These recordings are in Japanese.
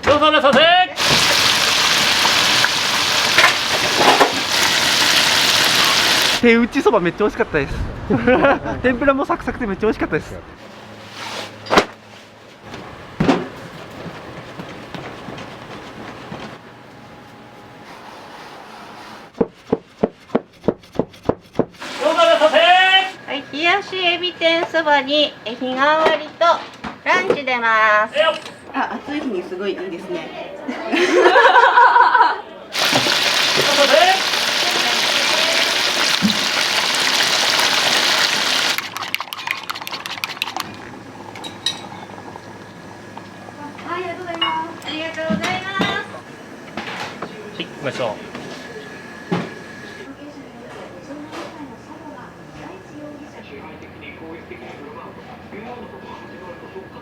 どうぞいらっしゃいませ。手打ちそばめっちゃ美味しかったです天ぷらもサクサクでめっちゃ美味しかったです。どうぞいらっしゃいませ。はい、冷やしエビ天そばに日替わりとランチ出ます。あ、暑い日にすごいいいですね。ありがとうございます。ありがとうございます。はい、行きましょう。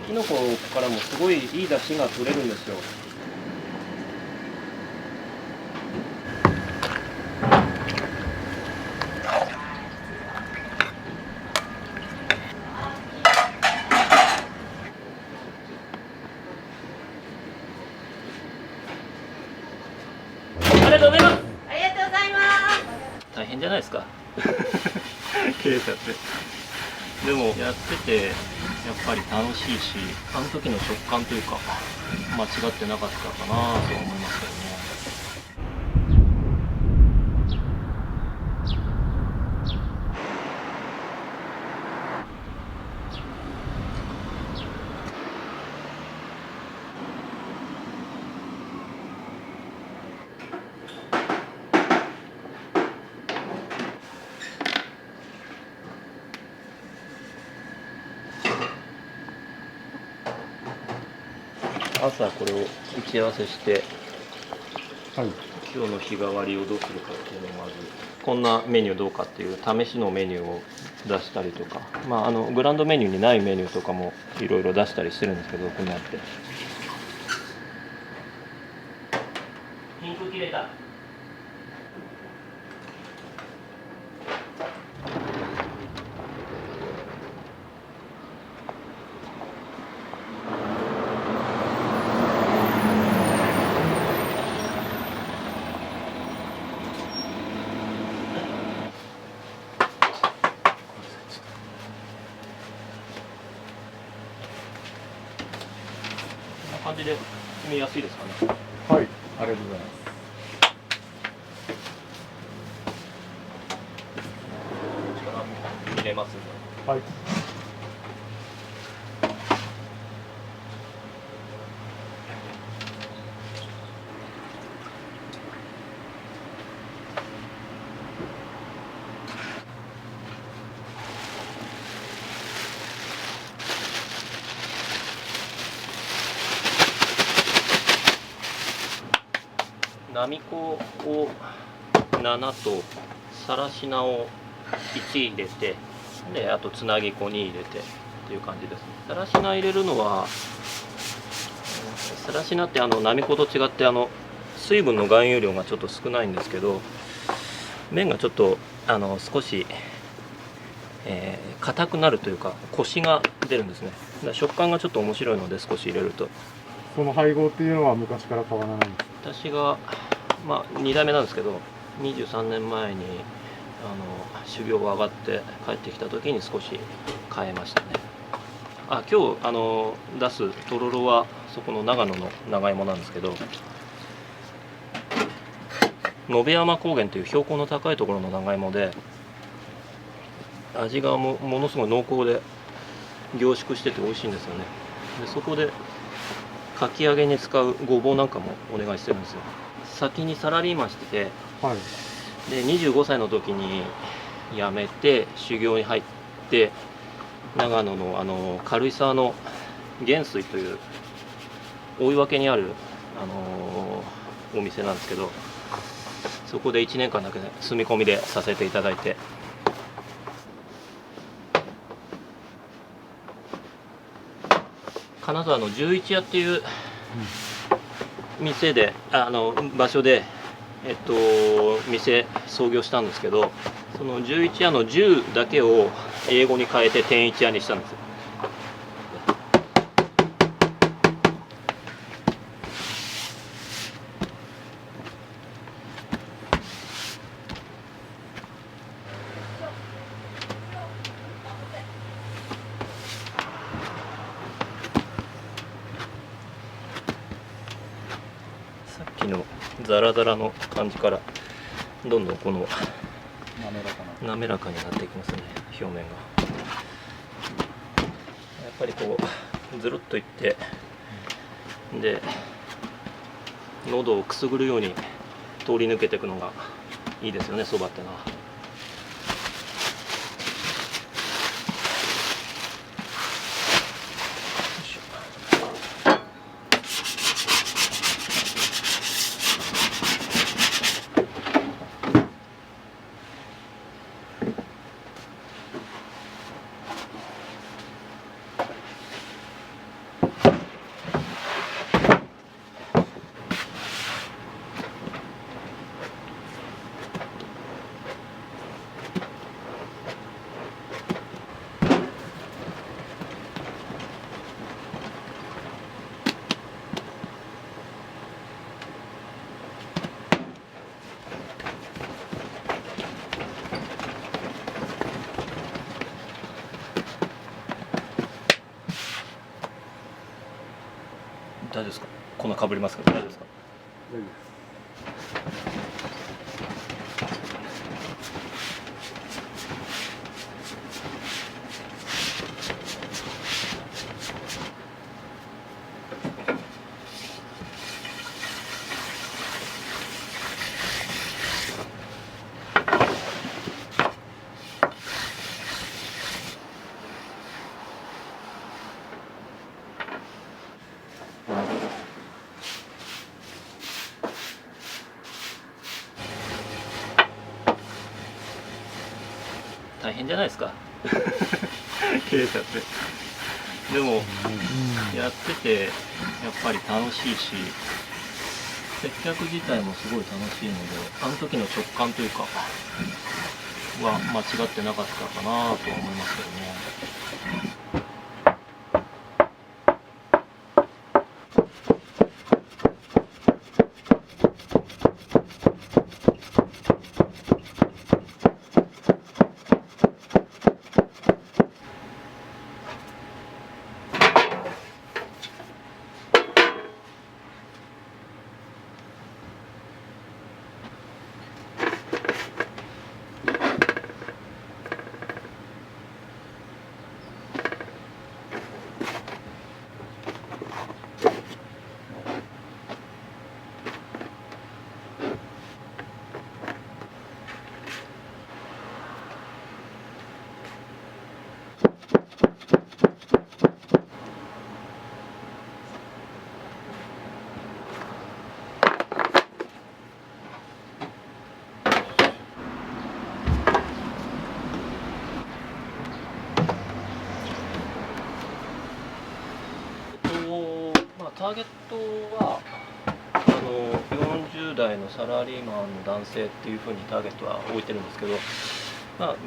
キノコからもすごいいい出汁が取れるんですよ。ありがとうございます。ありがとうございます。大変じゃないですか経営者って。でもやっててやっぱり楽しいし、あの時の食感というか間違ってなかったかなとは思いますけどね。朝これを打ち合わせして、はい、今日の日替わりをどうするかっていうのをまずこんなメニューどうかっていう試しのメニューを出したりとか、グランドメニューにないメニューとかもいろいろ出したりしてるんですけど、ここにあってピンク切れた。こんな感じで積みやすいですかね。はい、ありがとうございます。力入れますんで。はい。ナミコを7とさらしなを1入れて、であとつなぎ粉2入れてっていう感じですね。さらしな入れるのは、さらしなってナミコと違って水分の含有量がちょっと少ないんですけど、麺がちょっと少し硬くなるというかコシが出るんですね。だから食感がちょっと面白いので少し入れると。その配合っていうのは昔から変わらないんですか？私が2代目なんですけど、23年前に修行が上がって帰ってきた時に少し変えましたね。今日出すとろろはそこの長野の長芋なんですけど、野辺山高原という標高の高いところの長芋で、味がものすごい濃厚で凝縮してて美味しいんですよね。でそこでかき揚げに使うごぼうなんかもお願いしてるんですよ。先にサラリーマンしてて、はい。で25歳の時に辞めて修行に入って、長野の軽井沢の元水という大岩家にある、お店なんですけど、そこで1年間だけ住み込みでさせていただいて、金沢の11屋っていう店で場所で店創業したんですけど、その11屋の10だけを英語に変えて天一屋にしたんですよ。きのザラザラの感じからどんどんこの滑らかになっていきますね、表面が。やっぱりこうずるっといってで喉をくすぐるように通り抜けていくのがいいですよね、そばってのは。大丈夫ですか？粉かぶりますけど大丈夫ですか？大丈夫です。大変じゃないですか経営者って。でも、やっててやっぱり楽しいし、接客自体もすごい楽しいので、あの時の直感というかは間違ってなかったかなとは思いますけどね。ターゲットは40代のサラリーマンの男性っていうふうにターゲットは置いてるんですけど、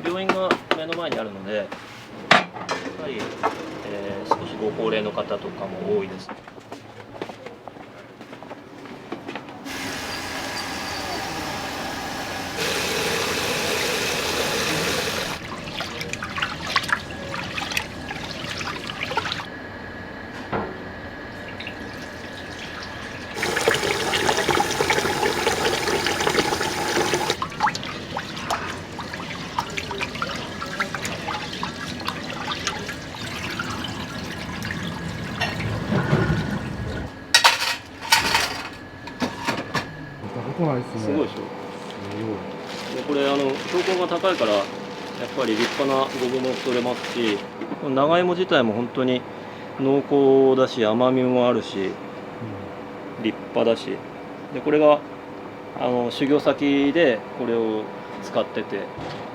病院が目の前にあるのでやっぱり、少しご高齢の方とかも多いです。見たことないですね。すごいでしょ。でこれ標高が高いからやっぱり立派なごぼうも取れますし、長芋自体も本当に濃厚だし甘みもあるし立派だし、でこれが修行先でこれを使ってて、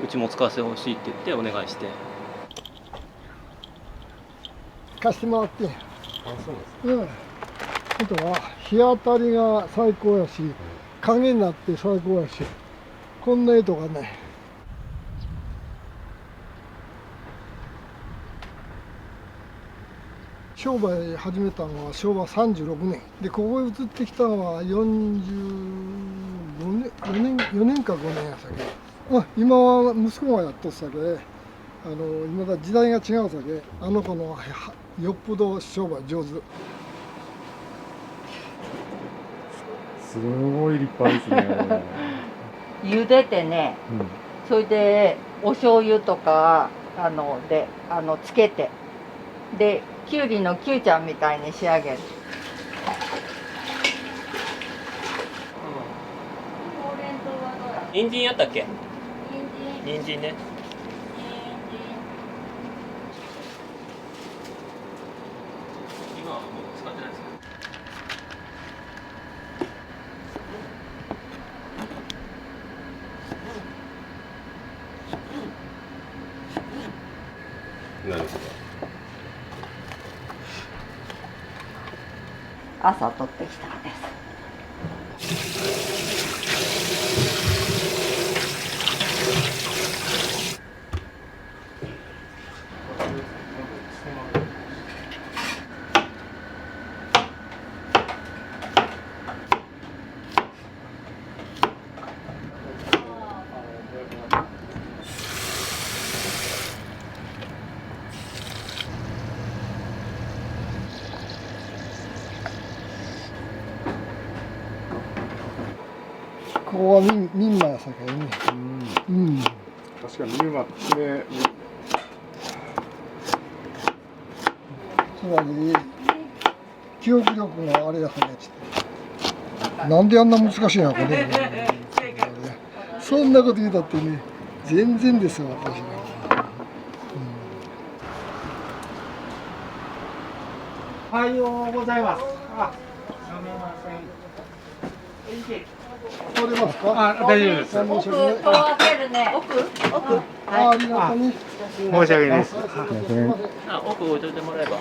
うちも使わせてほしいって言ってお願いして。貸してもらってん。あ、そうなんですか。あとは日当たりが最高やし、影になって最高やし、こんな絵とかね。商売始めたのは昭和36年で、ここへ移ってきたのは45年、4年か5年やさけ。今は息子がやっとっさけ、今だ時代が違うさけ、あの子のよっぽど商売上手。すごい立派ですね。茹でてね、それでお醤油とかつけて、できゅうりのきゅうちゃんみたいに仕上げる。人参やったっけ？人参ね。今はもう使ってないですか？なるほど。朝取ってきたんです。ここはミンマやさかいね。確かにミルマってね、つまり記憶力のあれやさかいちってなんであんな難しいのこれ。そんなこと言うたってね、全然ですよ私は。おはようございます。あ、すみません。取れますか？あ、大丈夫です。奥戸を開けるね。奥。ありがとうね。申し訳ないです。あ、奥置いといてもらえば。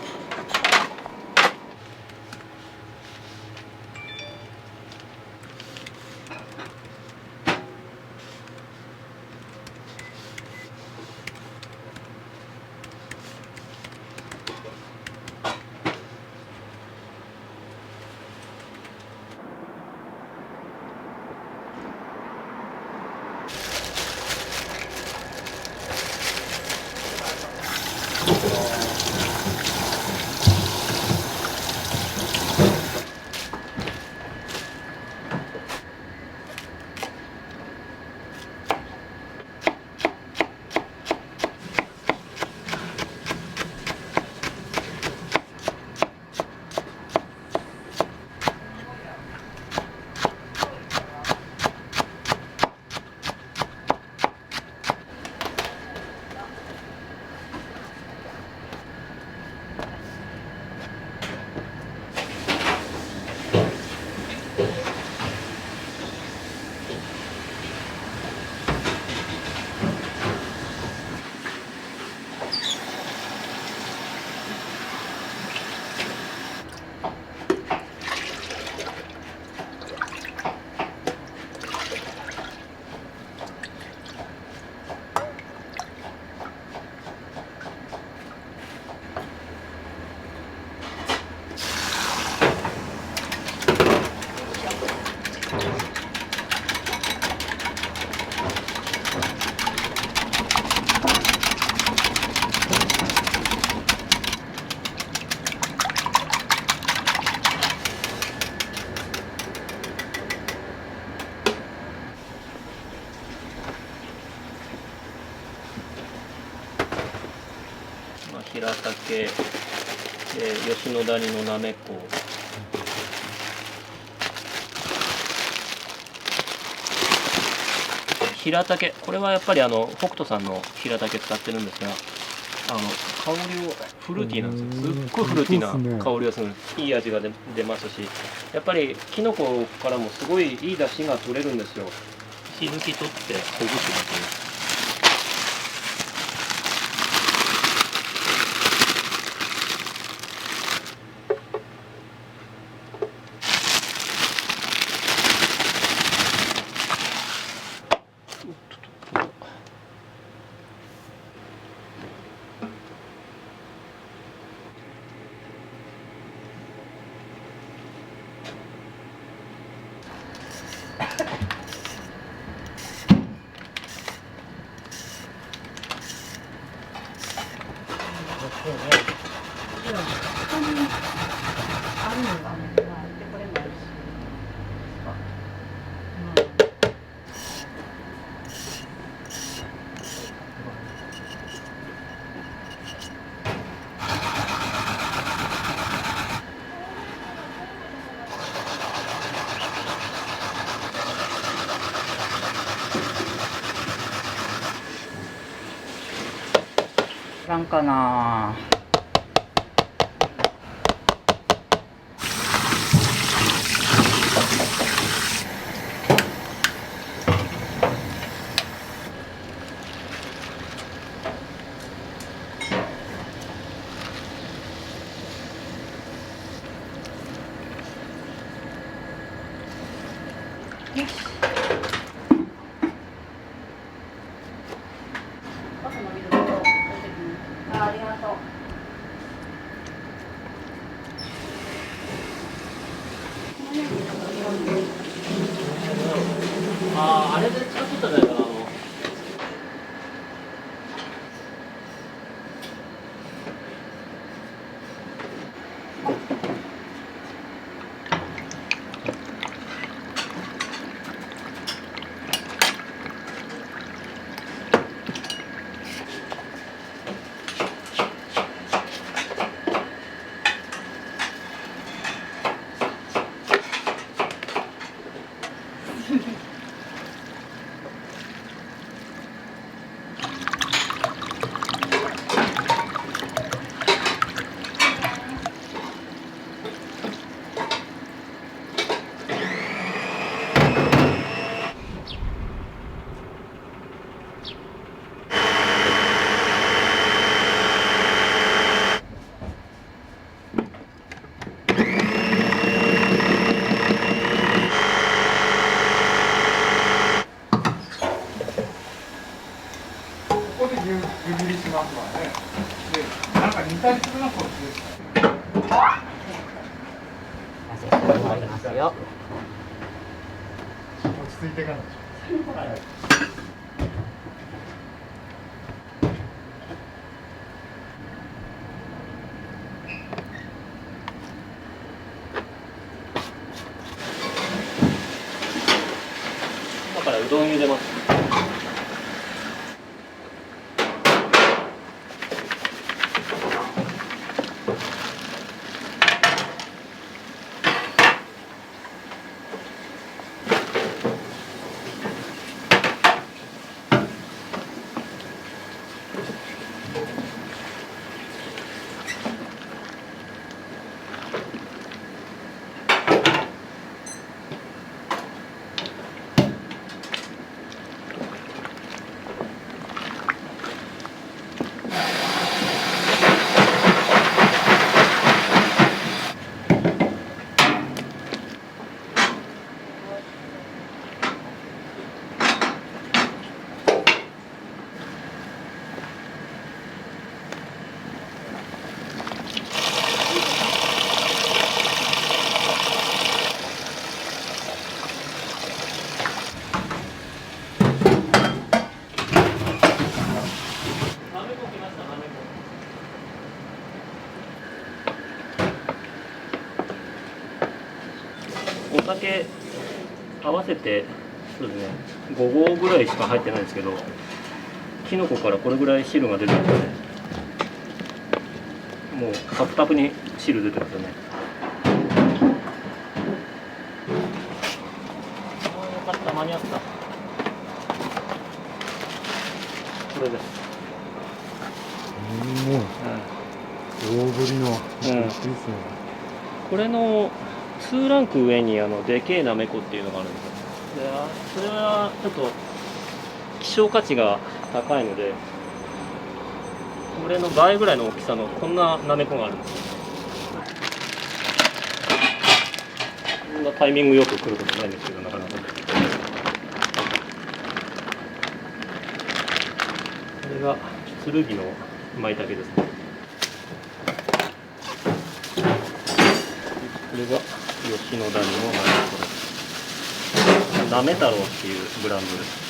平竹、吉野谷のなめこ、平竹、これはやっぱり北斗さんの平竹使ってるんですが、香りをフルーティーなんですよ。すっごいフルーティーな香りがする。いい味が出ますし、やっぱりキノコからもすごいいい出汁が取れるんですよ。石抜き取ってほぐすだけ。かんかな。よし。ありがとう。ああ、あれで使ってたんじゃないかな。ここで湯切りしますわね。で、なんか煮たりするのこっちですか。終わりますよ。落ち着いていかないと。だからうどん茹でます。お酒合わせてそうですね5合ぐらいしか入ってないんですけど、きのこからこれぐらい汁が出てるので、もうタプタプに汁出てますよね。ああよかった、間に合った。これです。大ぶりのうんこれの2ランク上にでけえなめこっていうのがあるんですよ。でそれはちょっと希少価値が高いので、これの倍ぐらいの大きさのこんななめこがあるんですよ。こんなタイミングよく来ることないんですけど、なかなか。これが剣の舞茸ですね。これが吉野谷のなめ太郎っていうブランドです。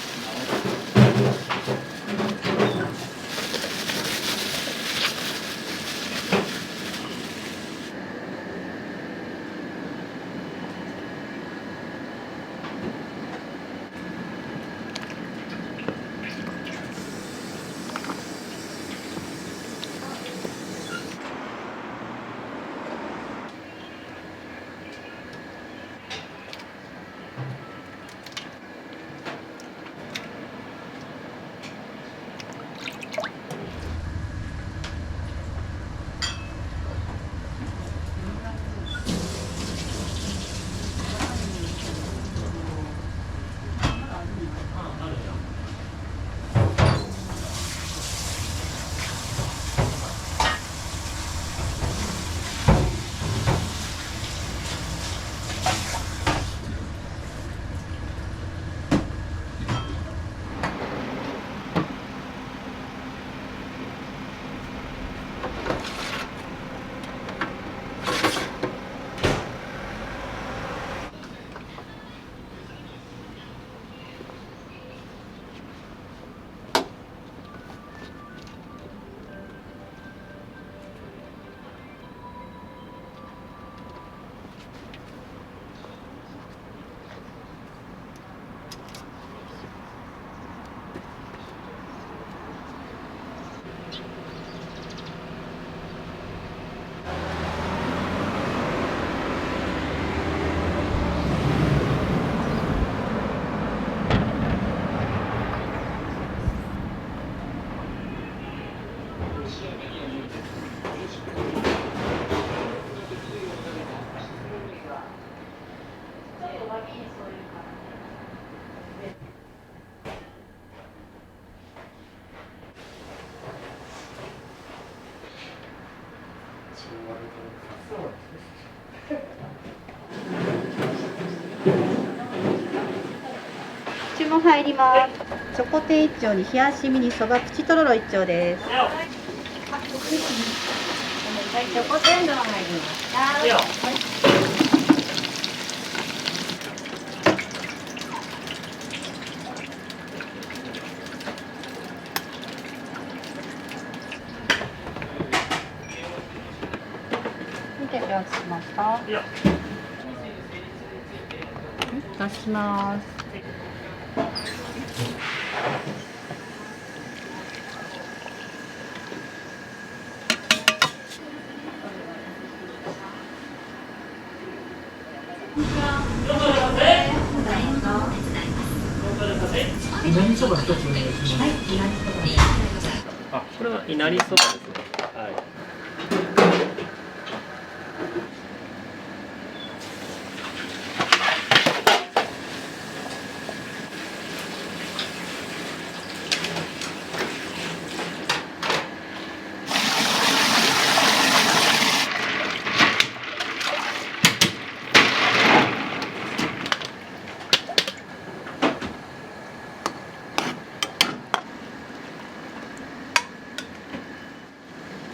注文入ります。チョコテン1丁に冷やしミニそばプチとろろ1丁です。はい、チョコテン丼入りました。見ておしました。出します。あ、これはいなりそばですね。はい。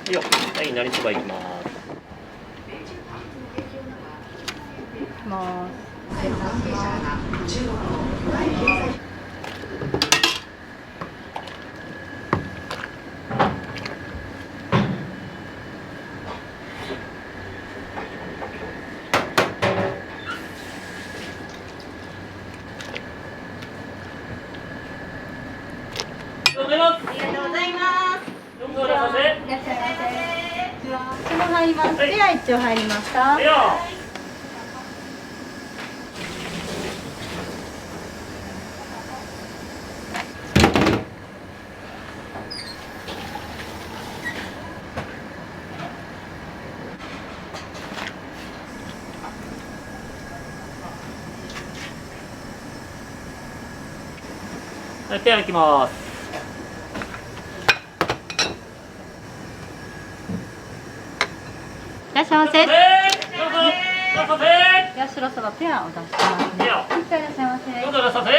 よっ、はい、いなりそばいきます。おはようございます。ありがとうございます。どうぞいらっしゃいませ。いらっしゃいませ。注文入ります。レア一丁入りました。よはい、ペアいきます。いらっしゃいませ。どうぞ。どうぞ。ヤシロそばペアお出ししますね。いらっしゃいませ。どうぞいらっしゃいませ。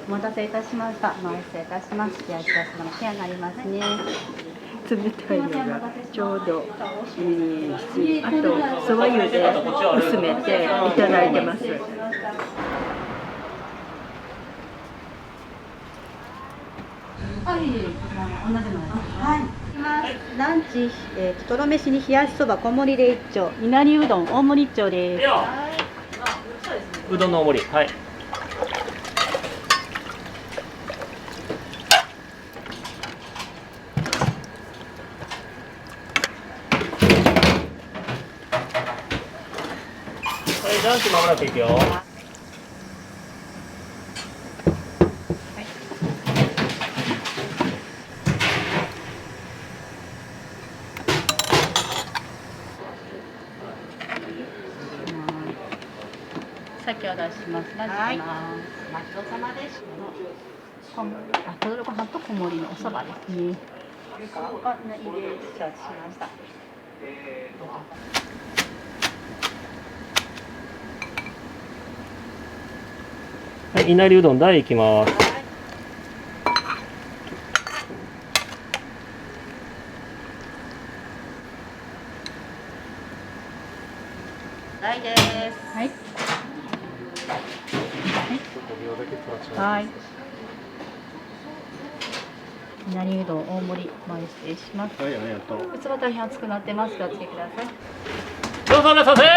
お待たせいたしました。前失礼いたします。ヤシロそばのペアになりますね。冷たいのがちょうどいいし、あとそば湯で薄めていただいてます。ランチ、とろ飯に冷やしそば小盛りで1丁、いなりうどん大盛り1丁です。うどんの大盛り、はい。はい、ランチまもなくいくよ。先お出しします。はい。ごちそうさまです。とろろご飯と小盛りのおそばですね。いいです。承知しました。はい、いなりうどん大いきます。大です。はい。はい。いなりうどん大盛り前失礼します。はい、ありがとう。器大変熱くなってますがお付けください。どうぞいらっしゃいませ。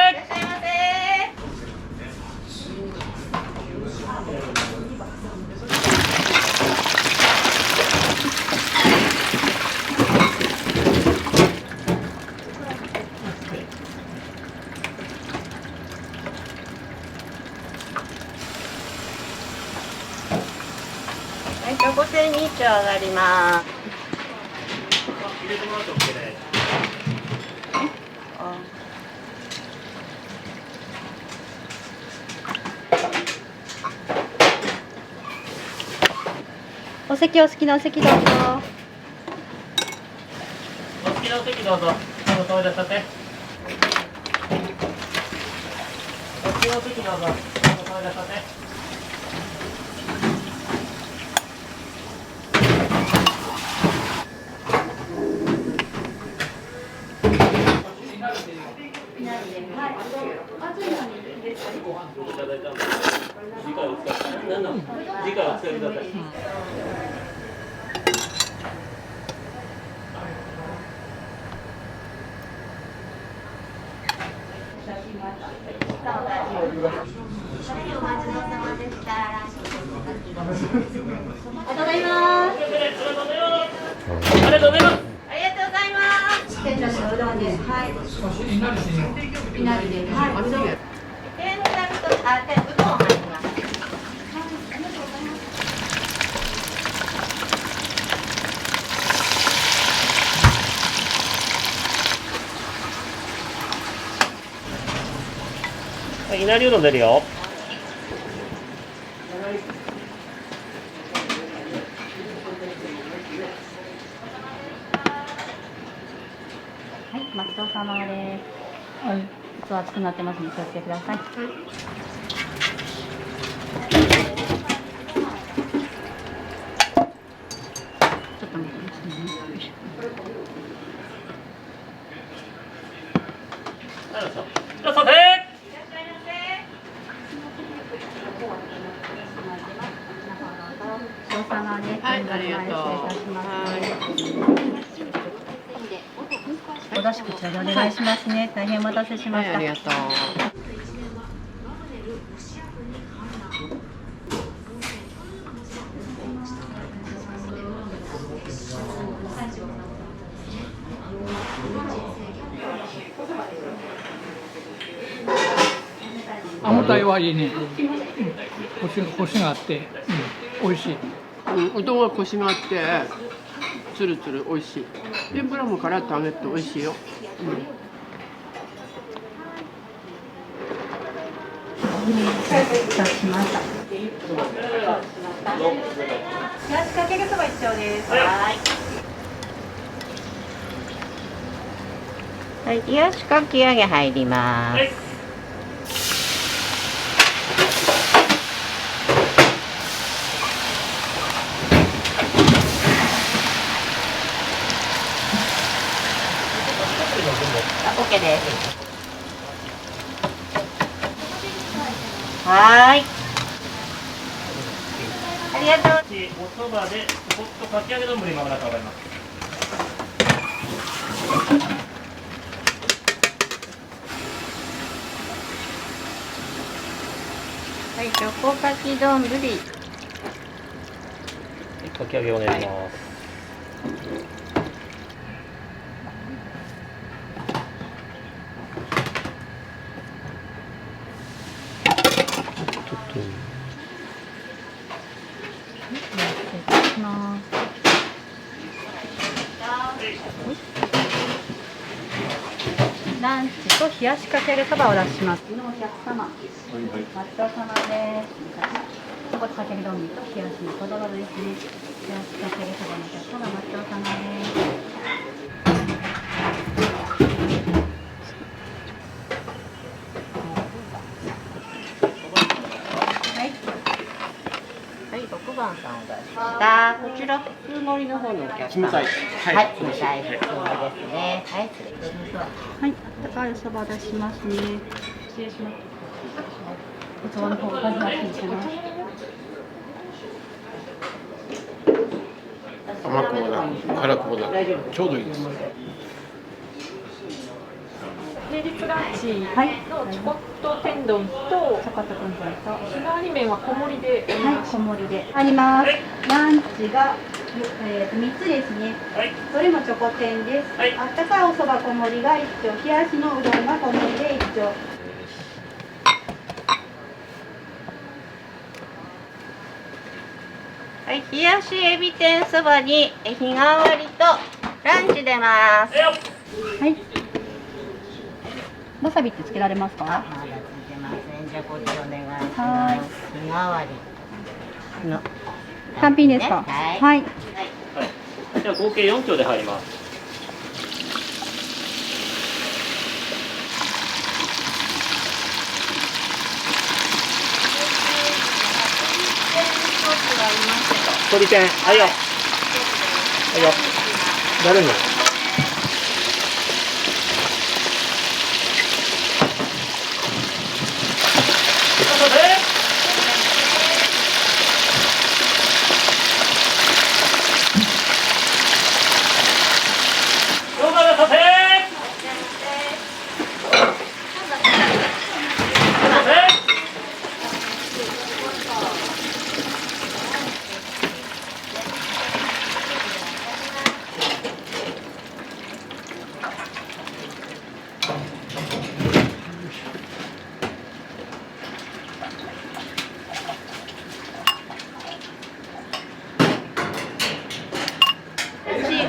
はい、チョコテン2丁上がります。入れてもらって OK です。お席お好きなお席どうぞ。お好きなお席どうぞ。お止め出させ。お好きなお席どうぞ。お止め出させ。いただいたんで、次回お使いください。次回お使いください。ありがとうございます。ありがとうございます。ありがとうございます。ありがとうございます。天ざるのうどんです。はい。いなりです。はい。天ざるとうどん入ります。いなりうどん出るよ。はい、ごちそうさまです。はい。器熱くなってますので気をつけてください。はい。ちょっと見てますね。いらっしゃいませ。ごちそうさまです。はい、ありがとう。失礼いたします。お出しこちらでお願いしますね。大変お待たせしました。ありがとう。歯応えはいいね。コシがあって、美味しい。うどんはコシがあってつるつる美味しい。天ぷらもカラッと揚げて美味しいよ。いたしました。冷やしかけるそば一丁です。はい。はい、冷やしかき揚げ入ります。OK です。はーい。ありがとう。おそばでホットかき揚げ丼まもなく上がります。はい、チョコかき丼。かき揚げお願いします。ランチと冷やしかけるそばをお出しします。のお客様、ごちそうさまです。ここかける丼と冷やしのとどろですね。冷やしかけるそばのお客様、ごちそうさまです。はい、6番さんお出しました。こちら普通盛りの方のお客様。はい、冷たい普通盛りですね。はい、失礼します。はい、高いおそば出しますね。失礼します。器の方おかずなしにします。甘くもなく辛くもなくちょうどいいです。平日ランチのチョコット天丼とチョコット天丼と日替わり麺は小盛りではい、小盛りであります。ランチが3つですね。どれもチョコ天です。あったかいおそば小盛りが1丁、冷やしのうどんが小盛りで1丁。はい、冷やしエビ天そばに日替わりとランチ出ます。はい。わさびってつけられますか？まだついてません。じゃあこっちお願いします。日替わりの単品ですか。はいはい。じゃあ合計4丁で入ります。鳥天、はいよ。はいよ。誰に？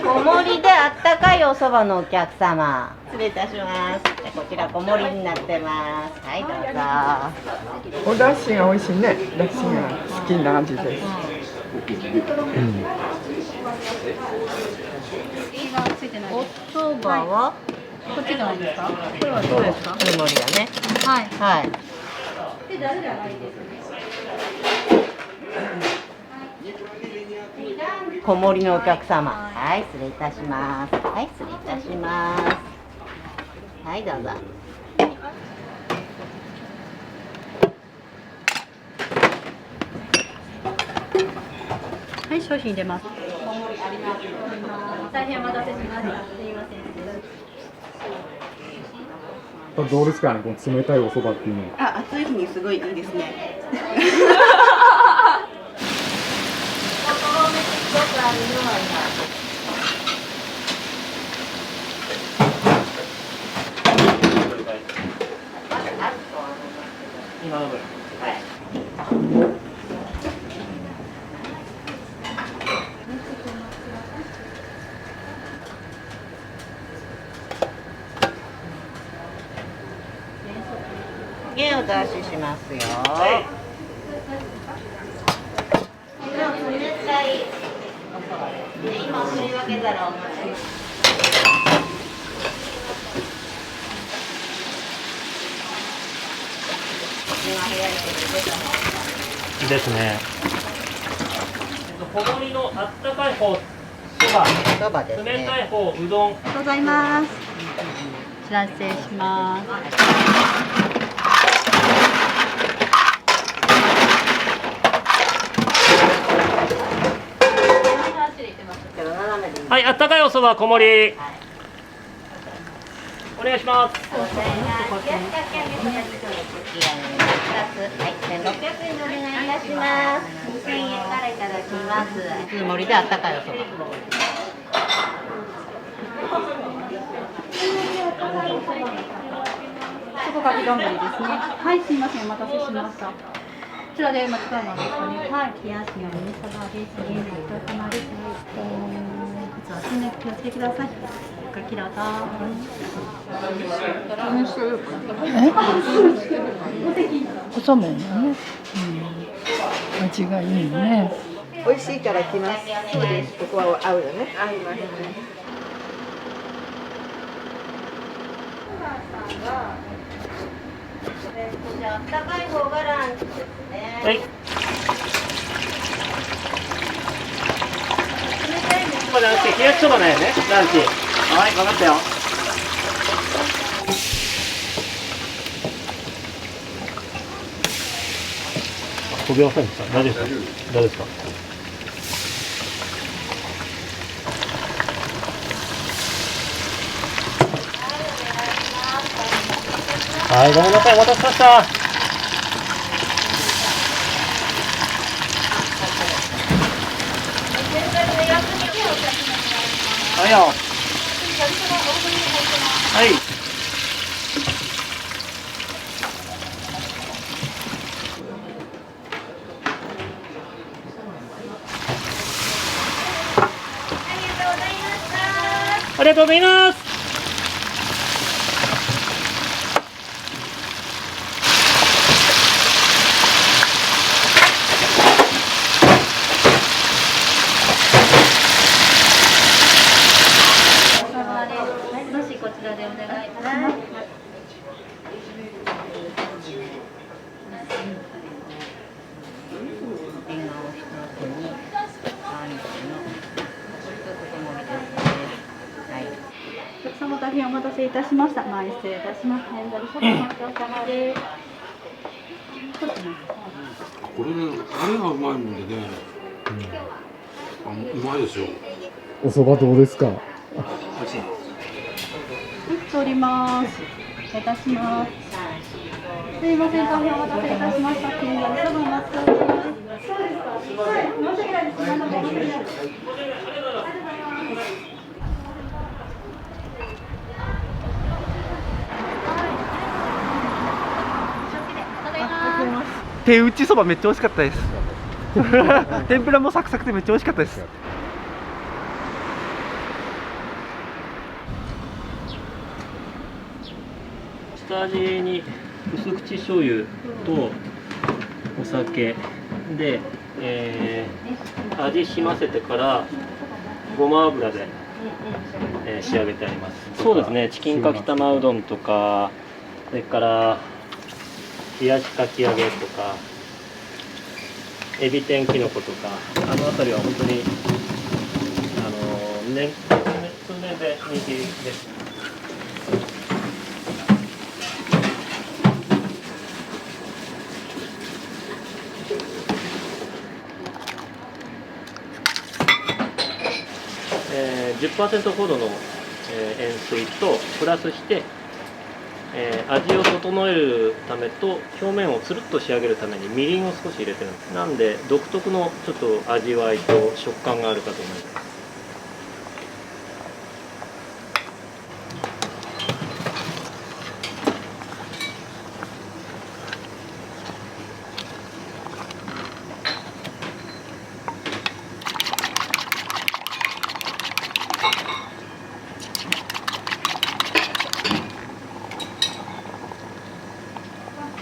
小盛りであったかいお蕎麦のお客様、失礼いたします。こちら小盛りになってます。はい、どうぞ。お出汁が美味しいね。出汁が好きな味です。お蕎麦はこっちじゃないですか。これはどうですか。小盛りだね。はい。はい。小盛りのお客様、はい、失礼いたします。はい、失礼いたします。はい、どうぞ。はい、商品出ます。大変お待たせしました。すみません。どうですかね、この冷たいお蕎麦っていうのは。暑い日にすごいいいですね。今の分。お出ししますよ。冷たいお蕎麦ですね。今振り分けたらお待ち。ですね。小盛りのあったかい方、そばですね。冷たい方、うどん。ありがとうございます。こちら失礼します。はい、あったかいお蕎麦小盛り。お願いします。はい、1600円でお願いいたします。2000円からいただきます。普通盛りであったかいお蕎麦。そこがき丼ですね。はい、すみません、お待たせしました。こちらで待ちかなんですかね。はい、冷やしのお味噌がですね。ごちそうさまです。こちらね、気をつけてください。かきだた。おそうめんだね。味がいいね。美味しいから来ます。そうです。ここは合うよね。合いますね。じゃあ、あったかい方がランチですね。はい。そばじゃなくて冷やしそばだよね、ランチ。はい、分かったよ。焦げませんでした。大丈夫ですか。大丈夫ですか。はい、ごめんなさい、お待たせしました。はいよ。はい。ありがとうございます。お客様大変お待たせいたしました。前失礼いたします。ヘンドルそばごちそうさまです。これね、タレがうまいもんでね、うまいですよ。お蕎麦どうですか？美味しい。取ります。失礼いたします。すいません、大変お待たせいたしました。ヘンドルそばお待ちしております。そうですか。はい、申し訳ないです。何でも申し訳ないです。手打ちそばめっちゃ美味しかったです天ぷらもサクサクでめっちゃ美味しかったです。下味に薄口醤油とお酒で、味しませてからごま油で、仕上げてあります。そうですね、チキンかきたまうどんとか、それから冷やしかき揚げとかエビ天きのことか、あの辺りは本当に数年で人気です。10% ほどの、塩水とプラスして、味を整えるためと表面をつるっと仕上げるためにみりんを少し入れてるんです。なんで独特のちょっと味わいと食感があるかと思います。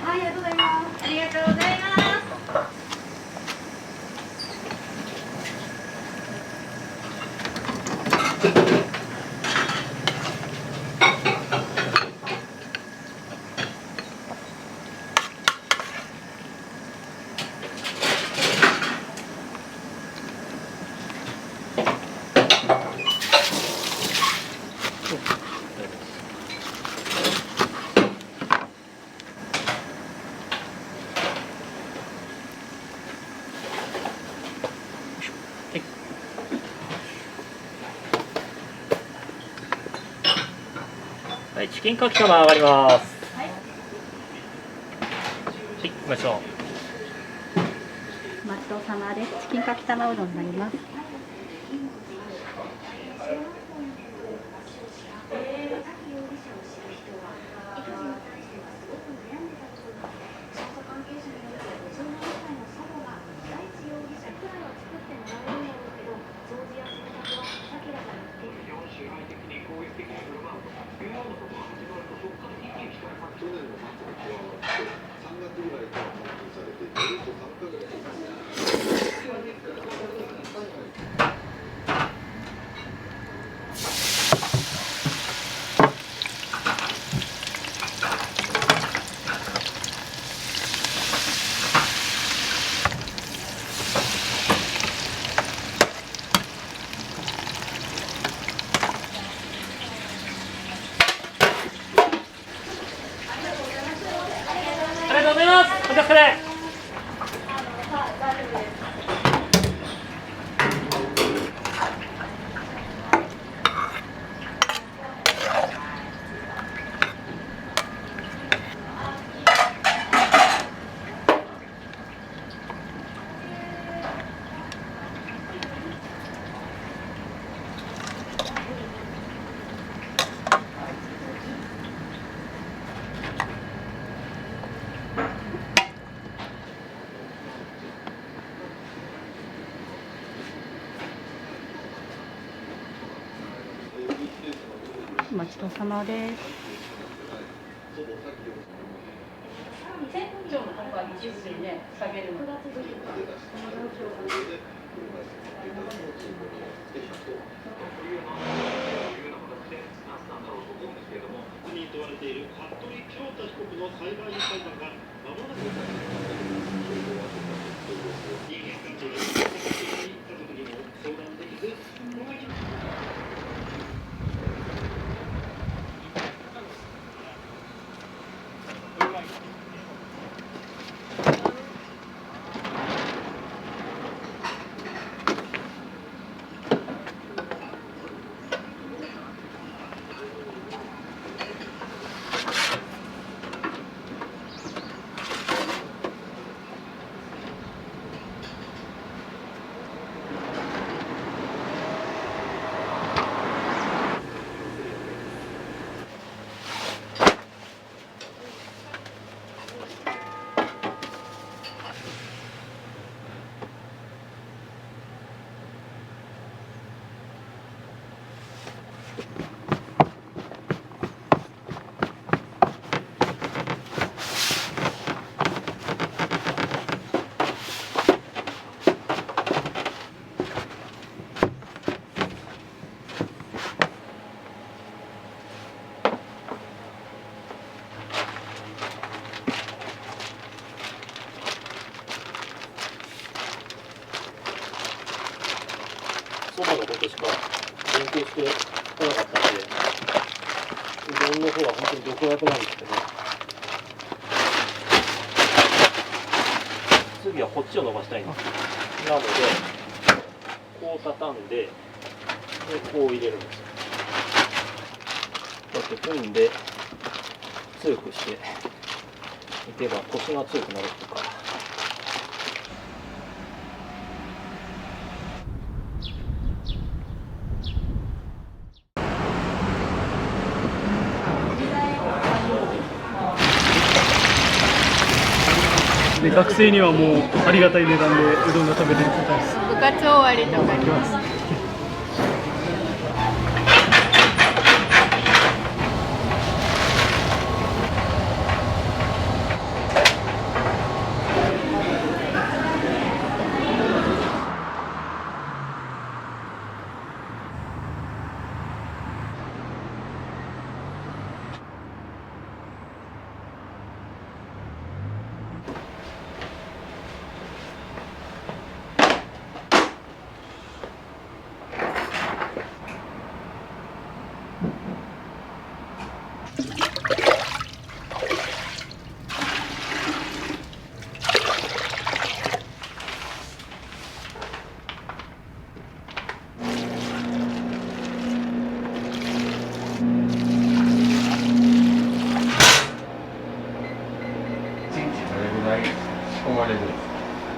はい、ありがとうございます。ありがとうございます。はい、チキンかきたま上がります。はい、行きましょう。お待ちどうさまです。チキンかきたまうどんになります。ありがとうございます。お疲れ。お待ちどうさまです。2000分以上の本が20分で下げるの。そばのことしか勉強してこなかったんで、うどんの方は本当に独学なんですけど、次はこっちを伸ばしたいんです。なので、こう畳んで、でこう入れるんですよ。こうやって組んで、強くしていけば腰が強くなるとか。で学生にはもうありがたい値段でうどんが食べれるみたいです。部活終わりとかにます。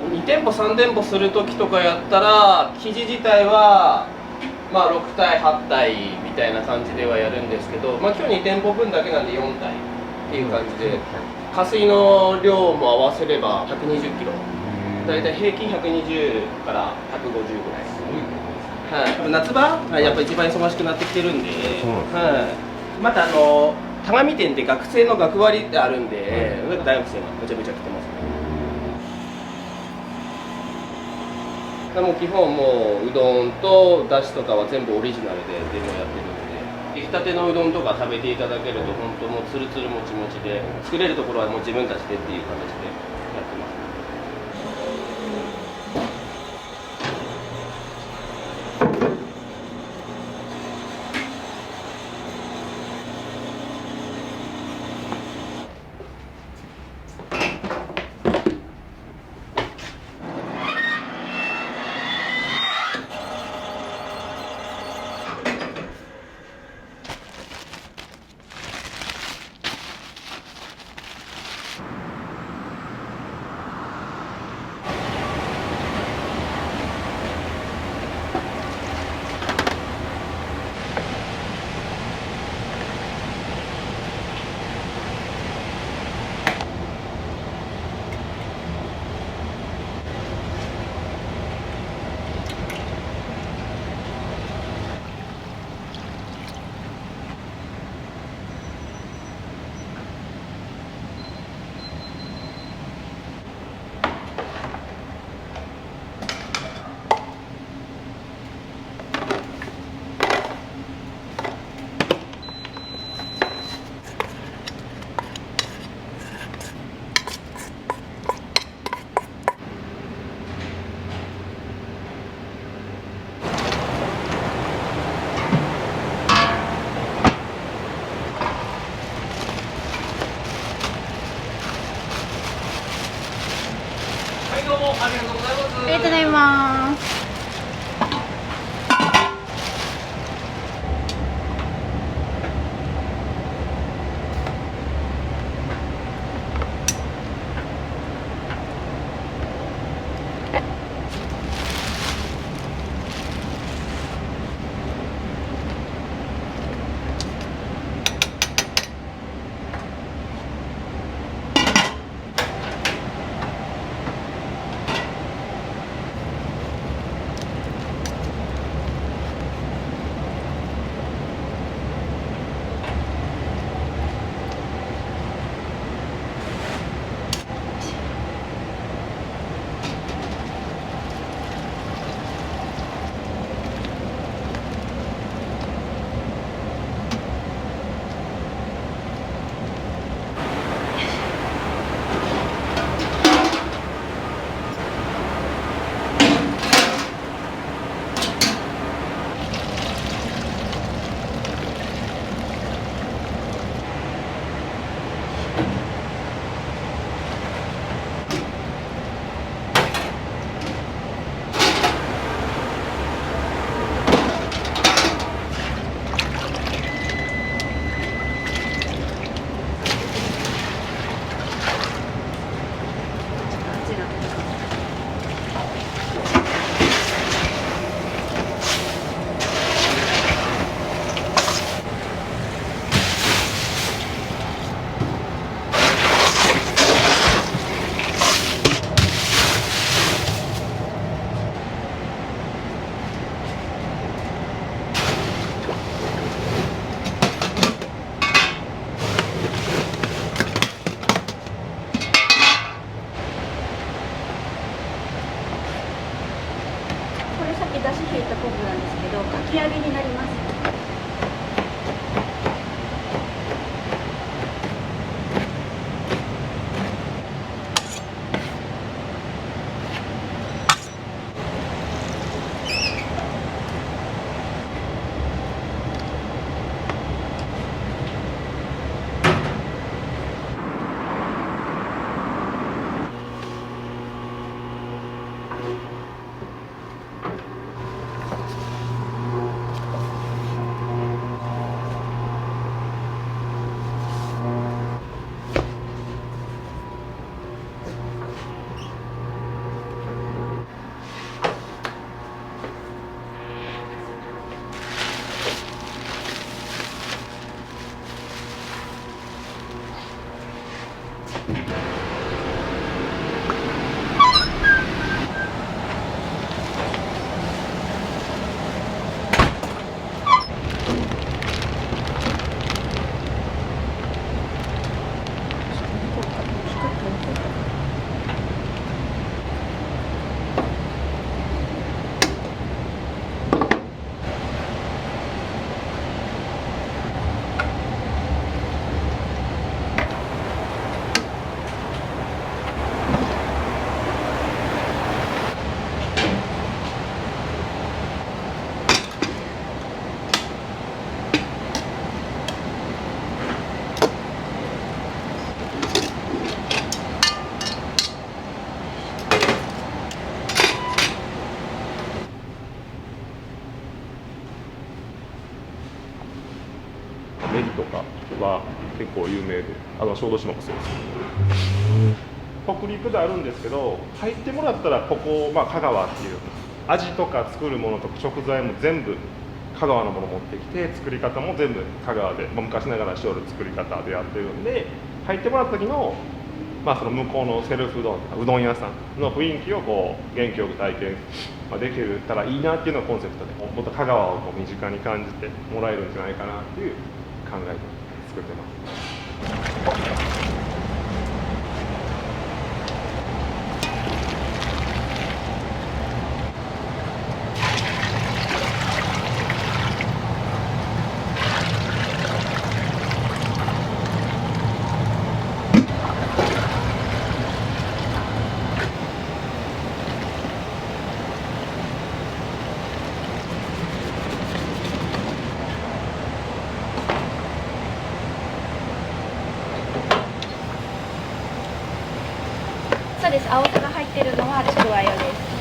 2店舗3店舗する時とかやったら生地自体はまあ6体8体みたいな感じではやるんですけど、まあ、今日2店舗分だけなんで4体っていう感じで、加水の量も合わせれば120キロ、だいたい平均120から150ぐらい、はい、夏場やっぱ一番忙しくなってきてるんで、はい、また田上店って学生の学割ってあるんで、大学生がめちゃめちゃ来てますね。もう基本もううどんとだしとかは全部オリジナルで全部やってるので、出来たてのうどんとか食べていただけると本当もうツルツルもちもちで、作れるところはもう自分たちでっていう形でやってます。もありがとうございます。ありがとうございます。これさっきだし引いた昆布なんですけど、かき揚げになります。ネギとかは結構有名で、小豆島もそうです。北陸であるんですけど、入ってもらったらここ、香川っていう味とか作るものとか食材も全部香川のもの持ってきて、作り方も全部香川で、昔ながらしおる作り方でやってるんで、入ってもらった時の、その向こうのセルフうどんとかうどん屋さんの雰囲気をこう元気よく体験できたらいいなっていうのがコンセプトで、もっと香川をこう身近に感じてもらえるんじゃないかなっていう考えで作ってます。そうです。青さが入っってるのはちくわよです。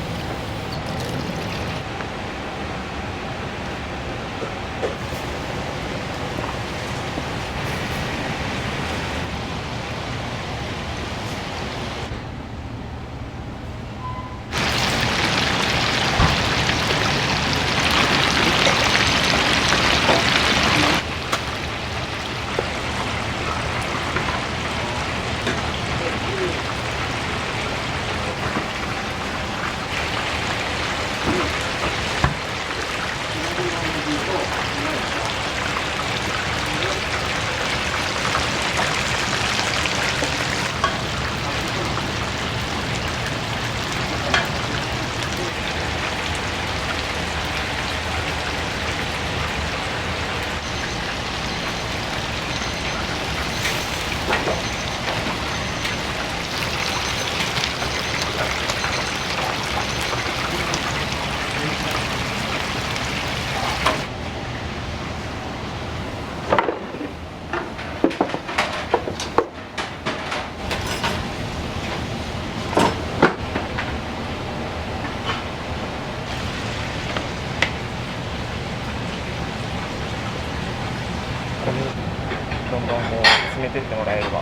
どんどんこう詰めてってもらえれば。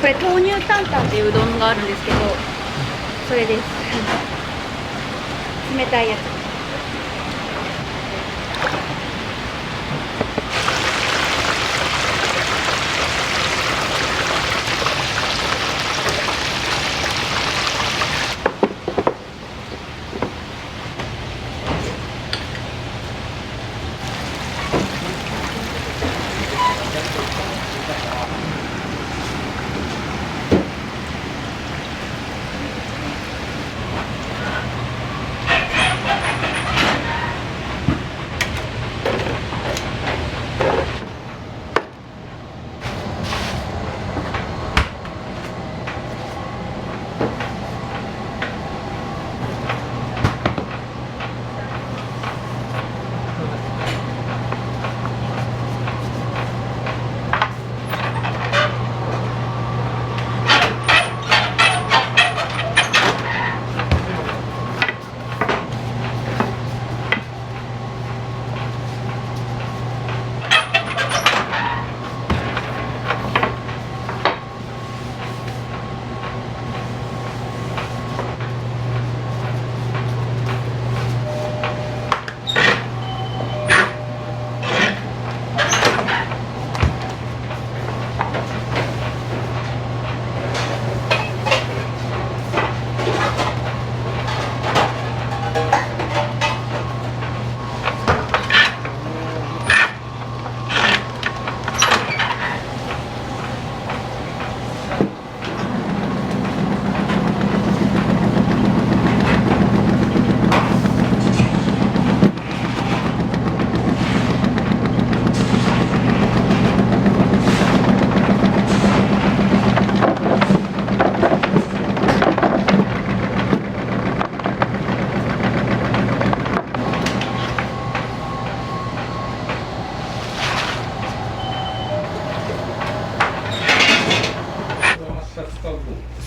これ豆乳担々っていううどんがあるんですけど、それです。冷たいやつ。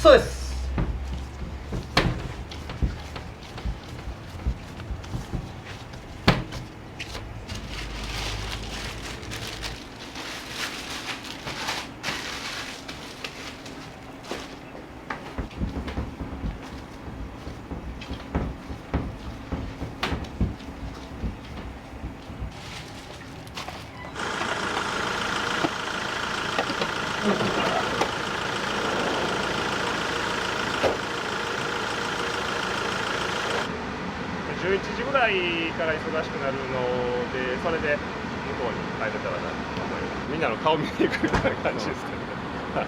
そうです。11時ぐらいから忙しくなるので、それで向こうに帰れたらなと思います。みんなの顔見に行くみたいな感じですけどね。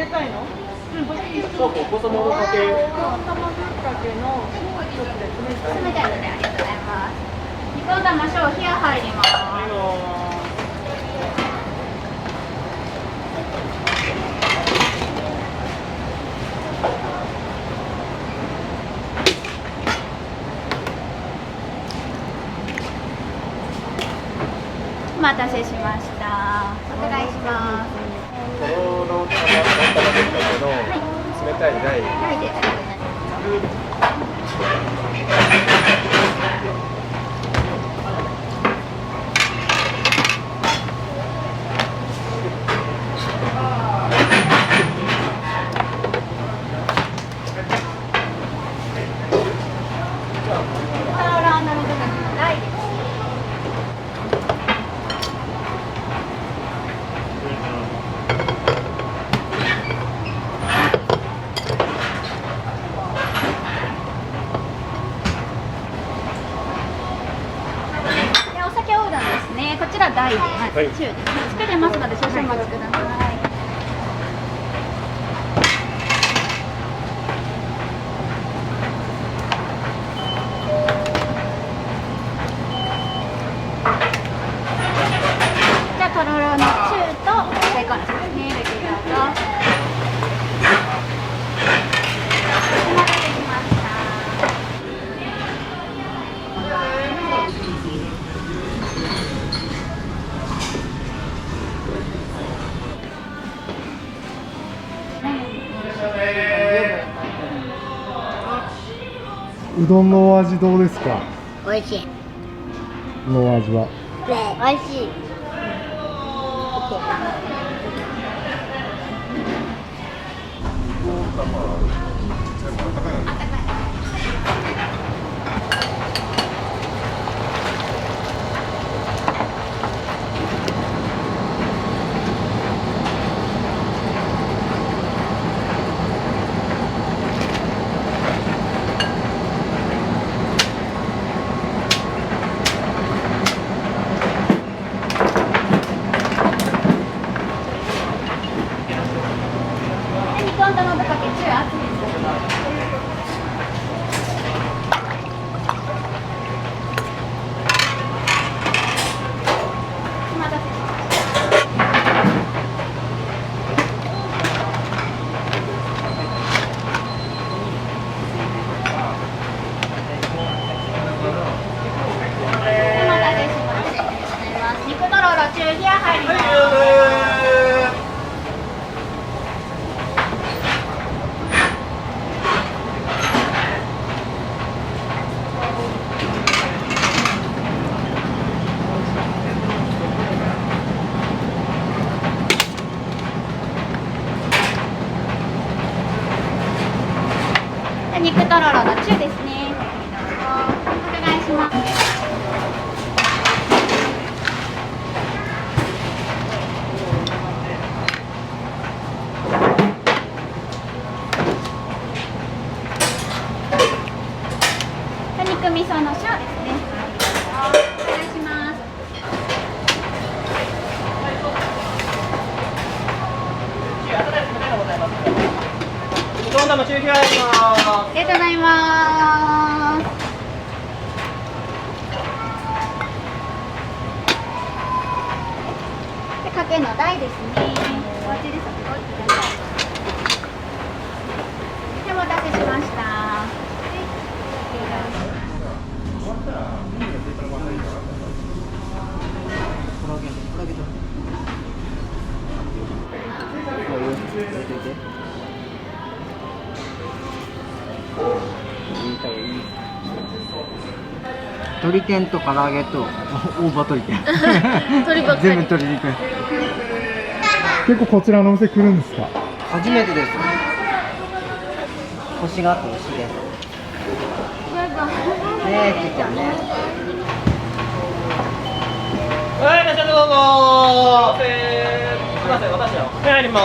冷たいの？そう、お子様のかけ。お子様ぶっかけのちょっとで冷たい。冷たいのでありがとうございます。煮込んだましょう。冷や入ります。お待たせしました。お願いします。とろろ卵ぶっかけの冷たい台。台でありがとうございます。でお酒おうどんですね。こちら大で、中ですね。作れますので少々お待ちください。じゃあとろろの中と大根のですね。入れてどうぞ。お待たせしました。うどんのお味どうですか？美味しい。のお味は。美味しい。煮込んだのぶっかけ中熱いです。お待たせしました。お待たせしました。肉とろろ中冷や入ります。肉とろろの中ですね。お願いします。肉味噌の小ですね。お願いします。煮込んだの中冷や入ります。ありがとうございます。で、かけの台ですね。お待ちです。お待ちください。で、お待たせしました。鶏天と唐揚げと大葉鶏天鶏ばっかり全部鶏肉。結構こちらのお店来るんですか？初めてです。コシがあって美味しいです。ねえ、ちっちゃんね。はい、いらっしゃいどうぞ。すみません、私は入りま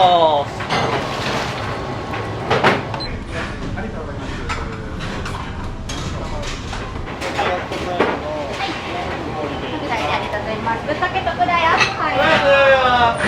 す。特大でありがとうございます。ぶっかけ特大アップ入ります。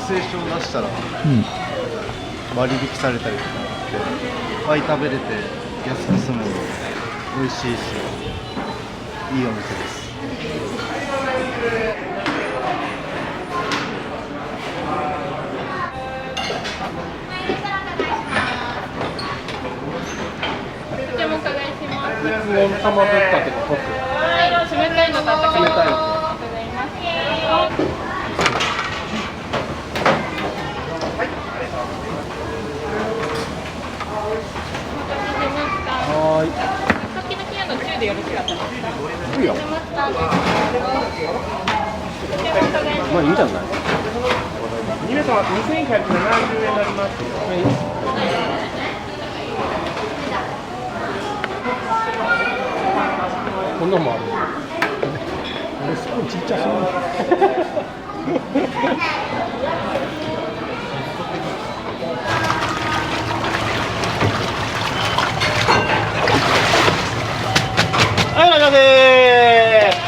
生証を出したら割引されたりとかっていっぱい食べれて安く済むので美味しいしいいお店です。お茶もお伺いします。三つ子玉ぶっかけの特。冷たいのと温かいの。冷たいの。伺います。はい。さっきのキアの中でよろしかったですか。いいよ。まあいいんじゃない。2名様2170円になります。こんなのもある。あれすごいちっちゃそう。はい、ラジャーでーす。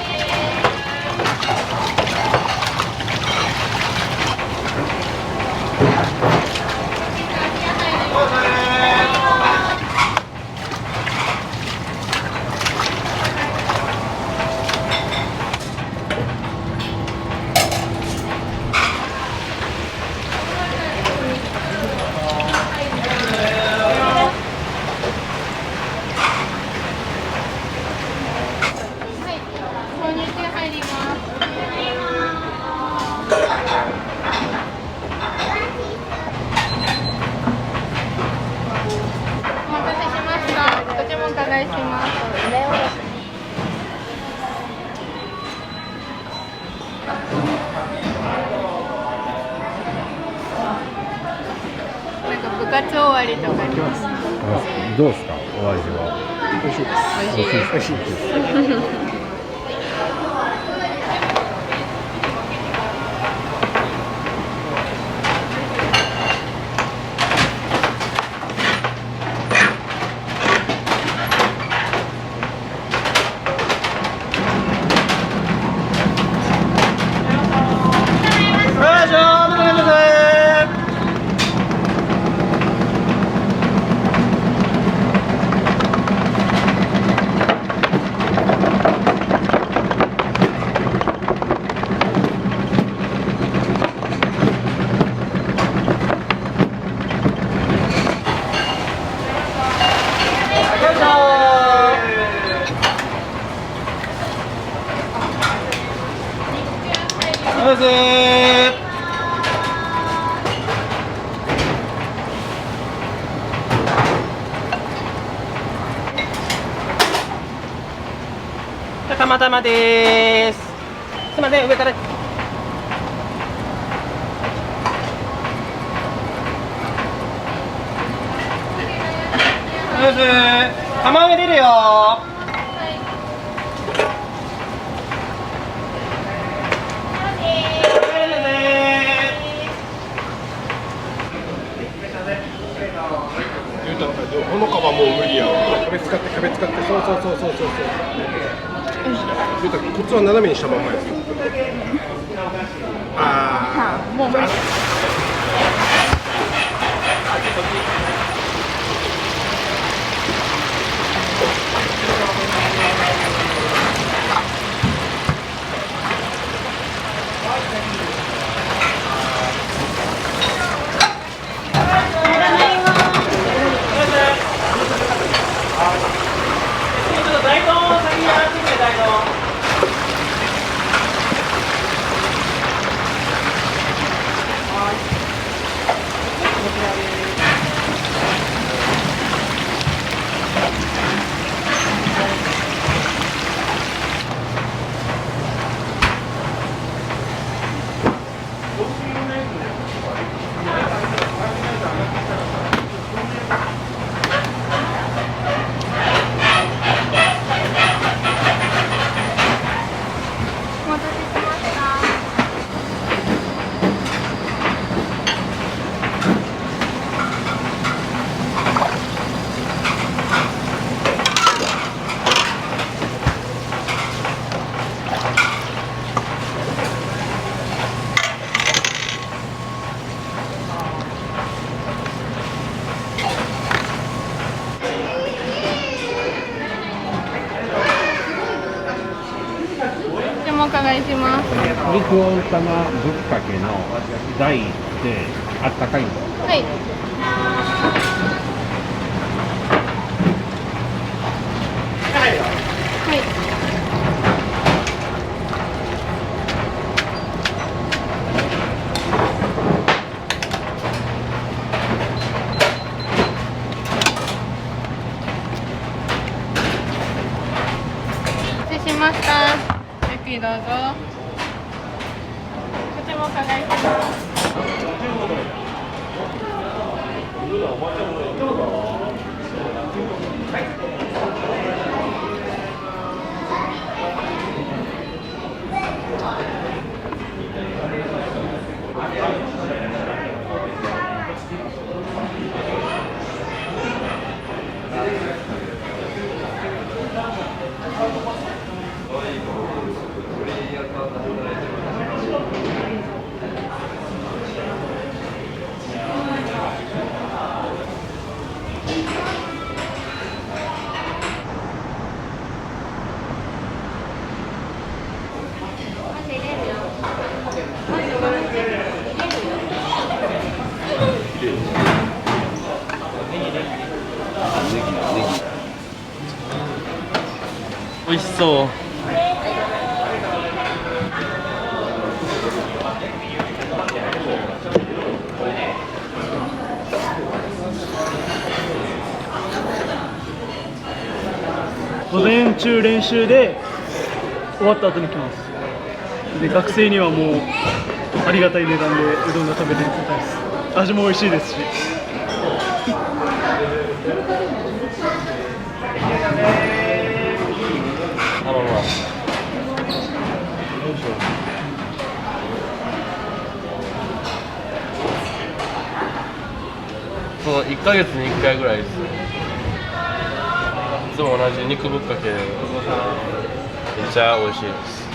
購入中入ります。お待たせしました。ご注文お伺いします。なんか部活終わりとかに。どうですか、お味は。美味しいです。美味しいです。たまたまでーす。すみません、上から。釜揚げ出るよー。この皮もう無理やわ。キャベツ使って、そう。言うたらコツは斜めにしたまんまやつ。ああ、もう無理。肉温玉ぶっかけの大ってあったかいの。はい。はい。お待たせしました。レピーどうぞ。こちらもお伺いします。美味しそう。午前中練習で終わった後に来ます。で学生にはもうありがたい値段でうどんが食べれるみたいです。味も美味しいですし。そう、1ヶ月に1回ぐらいです。いつも同じ肉ぶっかけめっちゃ美味しいです。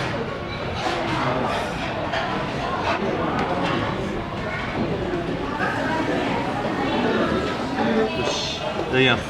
よし、いただきます。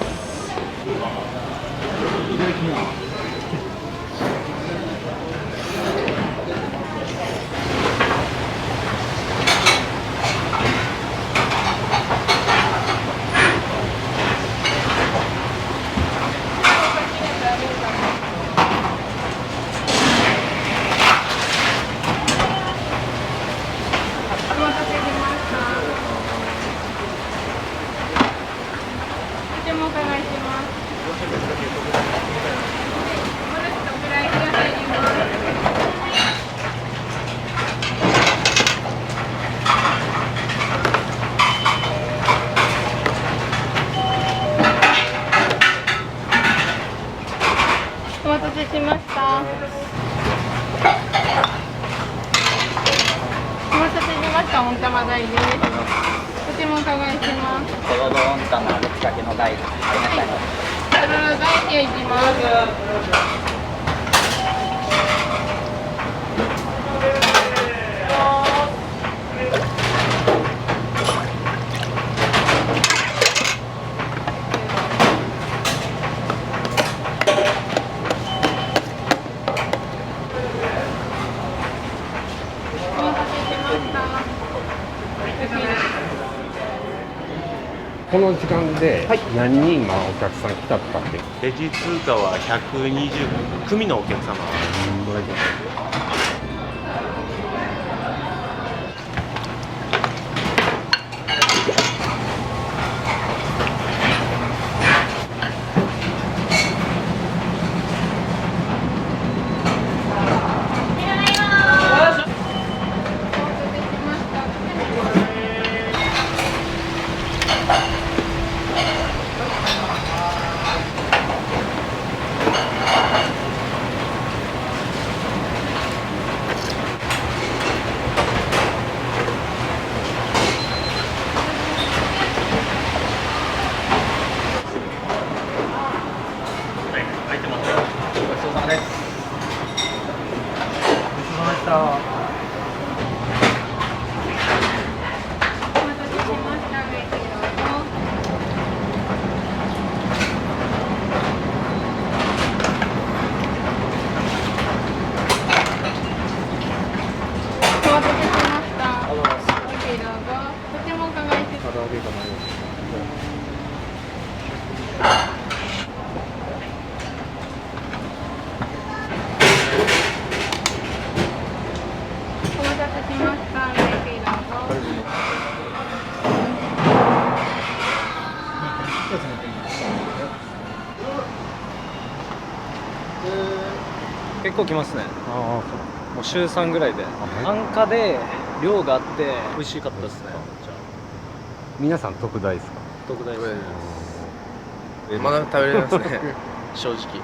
お待たせしました。お待たせしました。温玉大です。こちらもお伺いします。とろろ温玉ぶっかけの大ありがたい。とろろ大でいきます。この時間で何人今お客さん来たとかって。レジ通貨は120組のお客様。お結構来ますね。もう週3ぐらいで。安価で量があって美味しかったですね。皆さん特大ですか？特大ですね。まだ食べれますね。正直。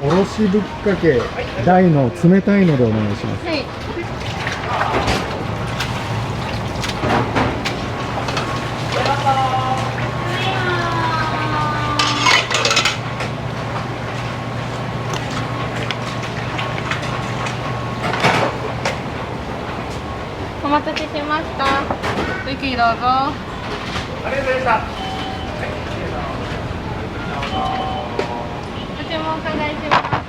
おろしぶっかけ大の冷たいのでお願いします。はい。お待たせしました。ごゆっくりどうぞ。ありがとうございました。ご注文お伺いします。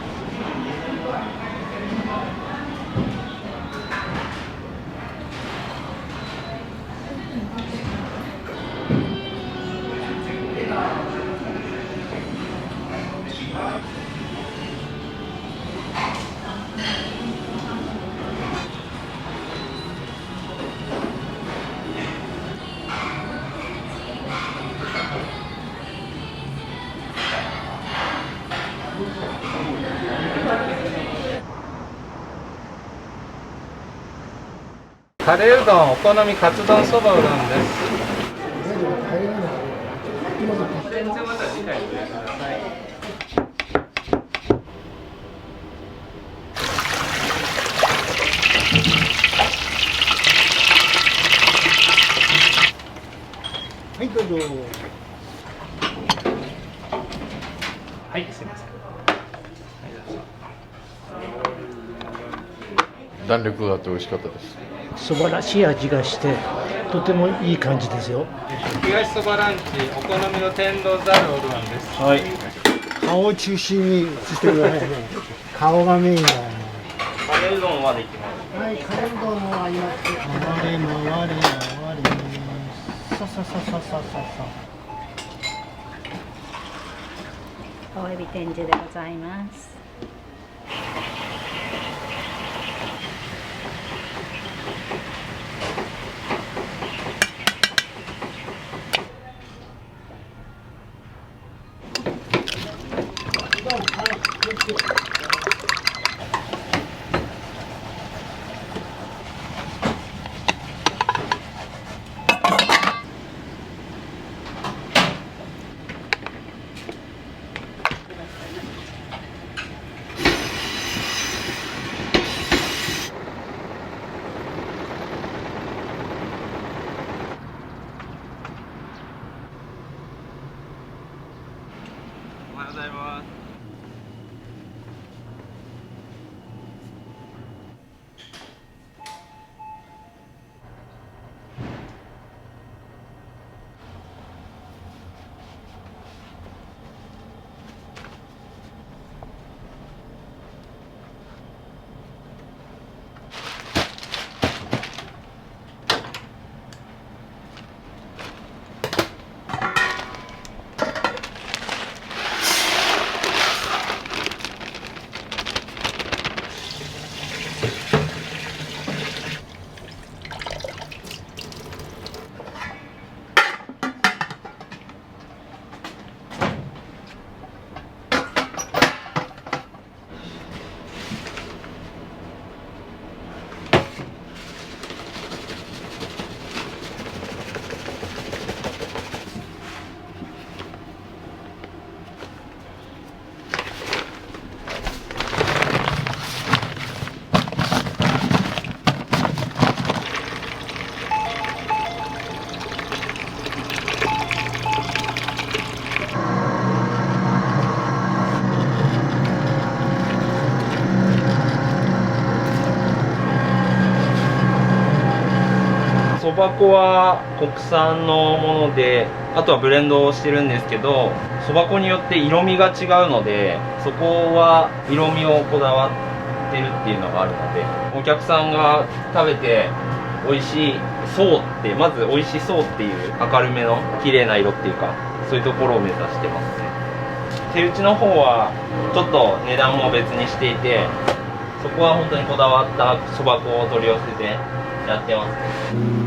カレーうどん、お好みカツ丼そばうどんです。全然また次回お願いします。はい、どうぞ。はい、すみません。弾力があって美味しかったです。素晴らしい味がしてとてもいい感じですよ。東そばランチお好みの天童ざるおうどんです。はい。顔を中心にしてくださいね。顔がメインだよね。カレーうどんまでいきます。はい、カレーうどんもあります。回れ回れ回れ。さささささささ。大エビ天重でございます。おはようございます。そば粉は国産のもので、あとはブレンドをしてるんですけど、そば粉によって色味が違うので、そこは色味をこだわってるっていうのがあるので、お客さんが食べて美味しそうって、まず美味しそうっていう明るめの綺麗な色っていうか、そういうところを目指してますね。手打ちの方はちょっと値段も別にしていて、そこは本当にこだわったそば粉を取り寄せてやってますね。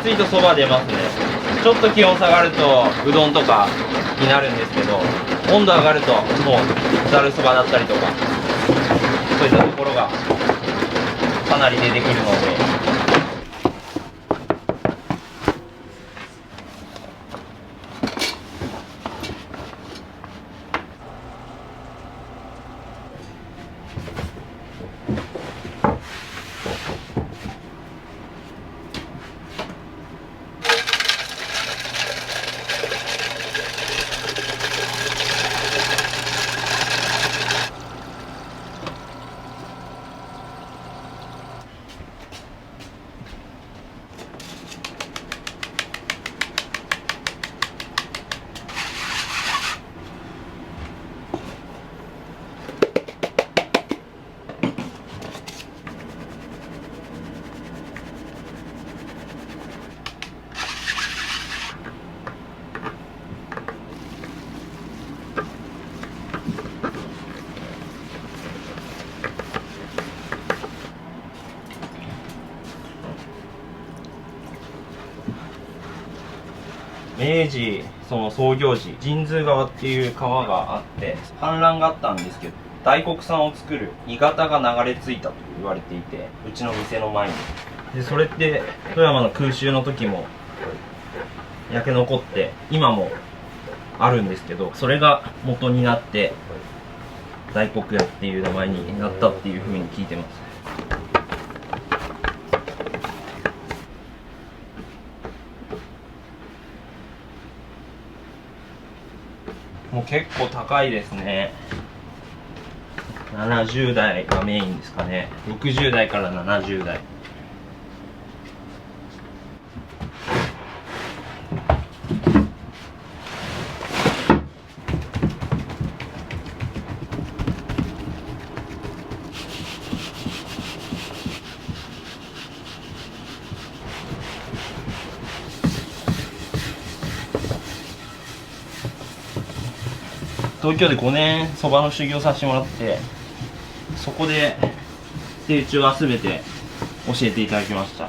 暑いとそば出ますね。ちょっと気温下がるとうどんとかになるんですけど、温度上がるともうざるそばだったりとか、そういったところがかなり出てくるので。明治その創業時、神通川っていう川があって氾濫があったんですけど、大黒さんを作る鋳型が流れ着いたと言われていて、うちの店の前にで、それって富山の空襲の時も焼け残って今もあるんですけど、それが元になって大黒屋っていう名前になったっていうふうに聞いてます。もう結構高いですね。70代がメインですかね。60代から70代。東京で5年そばの修行させてもらって、そこで手打ちは全て教えていただきました。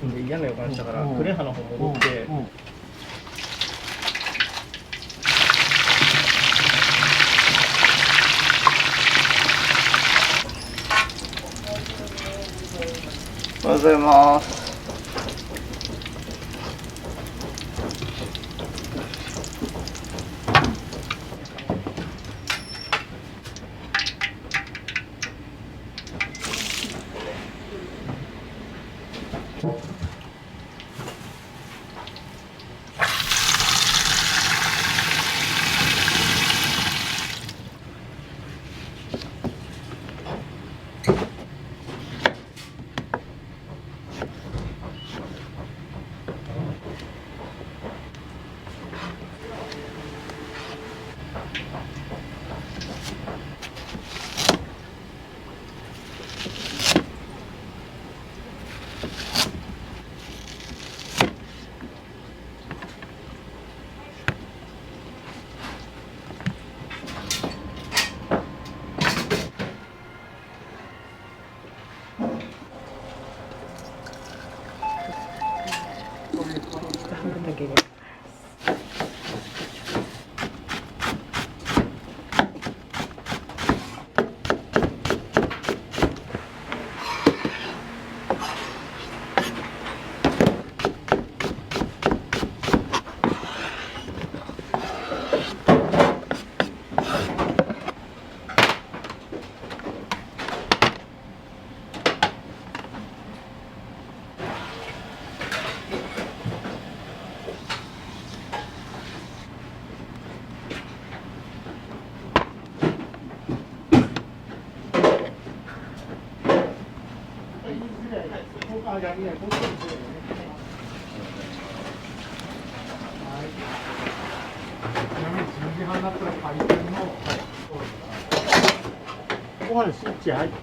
で嫌な予感したからクレハの方戻って、おはようございます。ご飯スイッチ入って。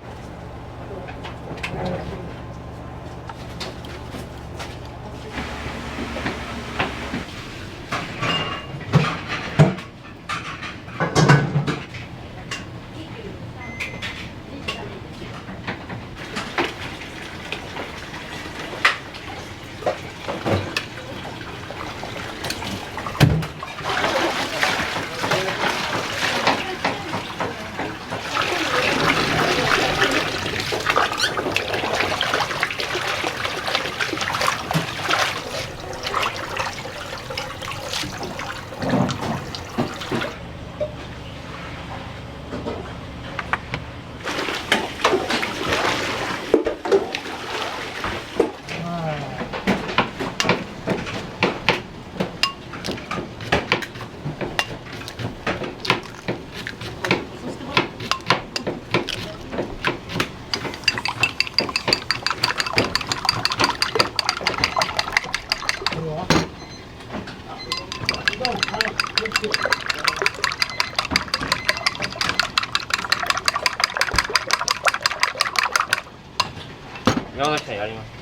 山崎さんやります。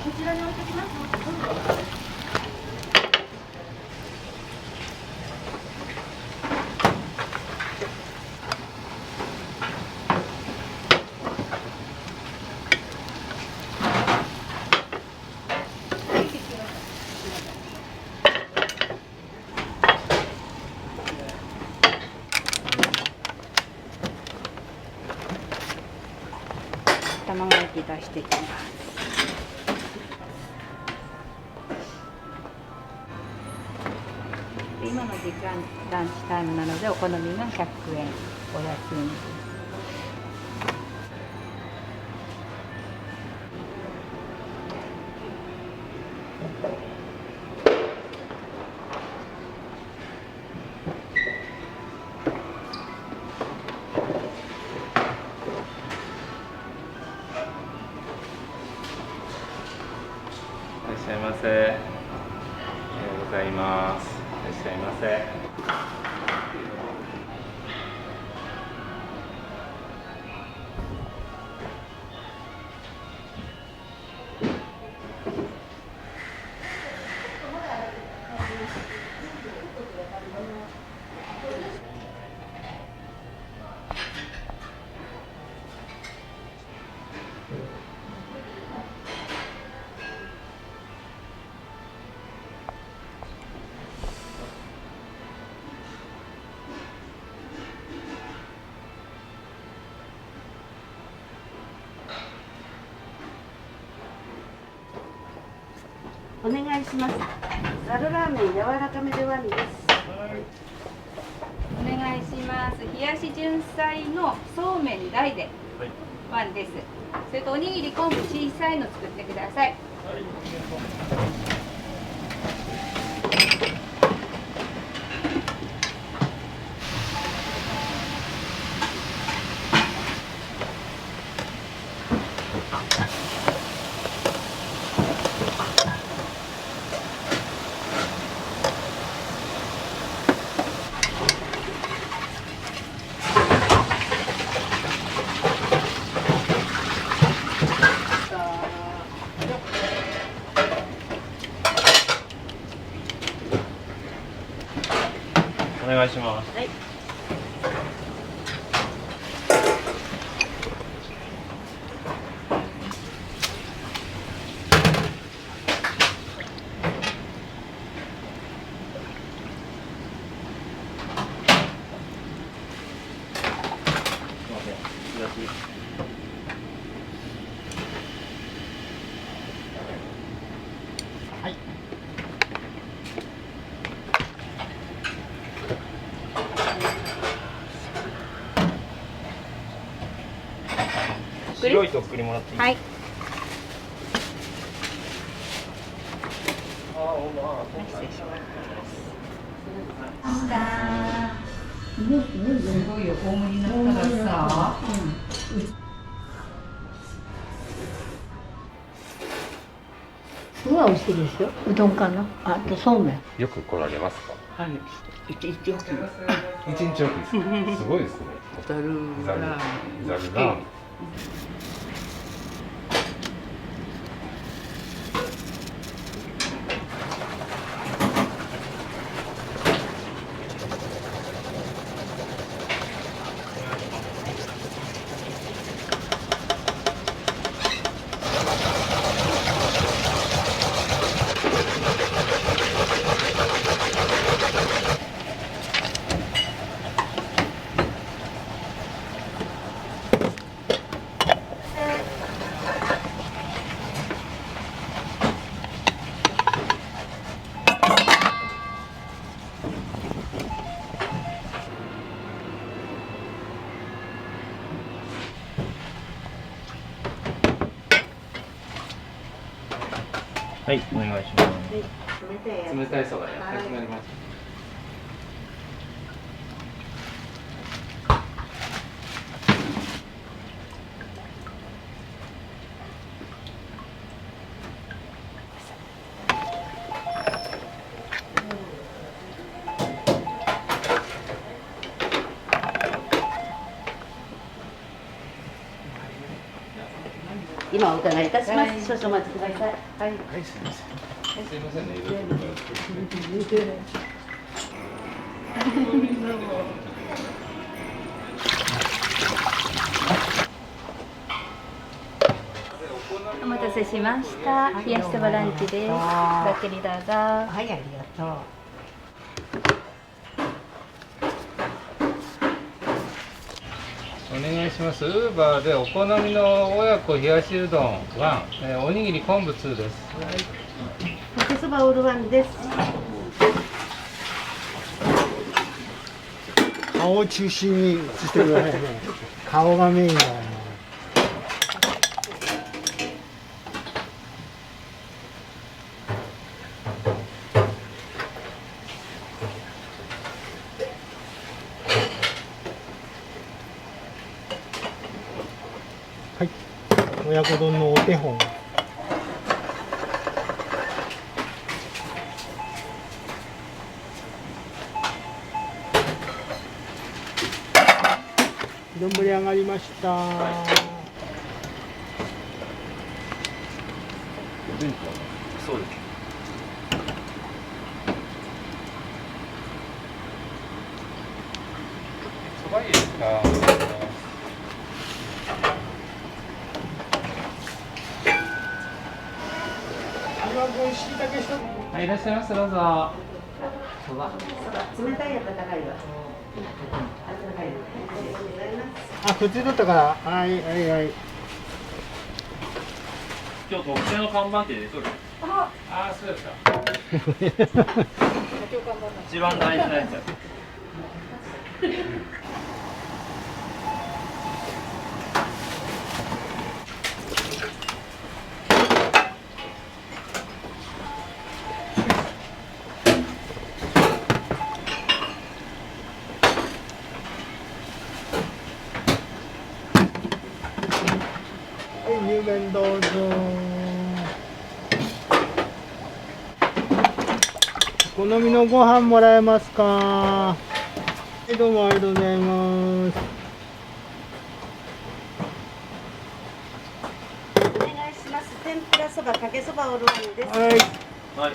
こちらに置いておきます。卵焼き出していきます。今の時間ランチタイムなのでお好みが100円お安いです。いらっしゃいませ。おはようございます。いらっしゃいませ。お願いします。ざるラーメン柔らかめでワンです。お願いします。冷やし純菜のそうめん大でワンです。それとおにぎり昆布小さいの作ってください。お願いします。はい。くり白いとっくりもらっていい？はい。失礼します。すごいよ、大盛りになったらさ。すごい美味しいですよ。うどんかな。あとそうめん。よく来られますか？はい。一日おき。一日おきですか？すごいですね。ざるラーメン。ざるラーメン。はい、お願いします。冷たいそばでかくなります。今お伺いいたします。少々お待ちください。はい。はい、すみません。すみませんね。お待たせしました。冷やしそばランチです。ごゆっくりどうぞ。はい、ありがとう。お願いします。ウーバーでお好みの親子冷やしうどん1、おにぎり昆布2です。かけそばオールワンです。顔を中心にしてくださいね。顔がメインだよね。はい、親子丼のお手本。丼上がりました。そうです。そばいいですか。はい、いらっしゃいます。どうぞ。そば。冷たいやつ高いわ。あ、普通だったから。はいはいはい。今日特製の看板って出とる。あ、そうですか。一番大事なやつや。はい、入麺どうぞ。お好みのご飯もらえますか。はい、どうもありがとうございます。お願いします。天ぷらそば、かけそばオールワンです。はい。はい。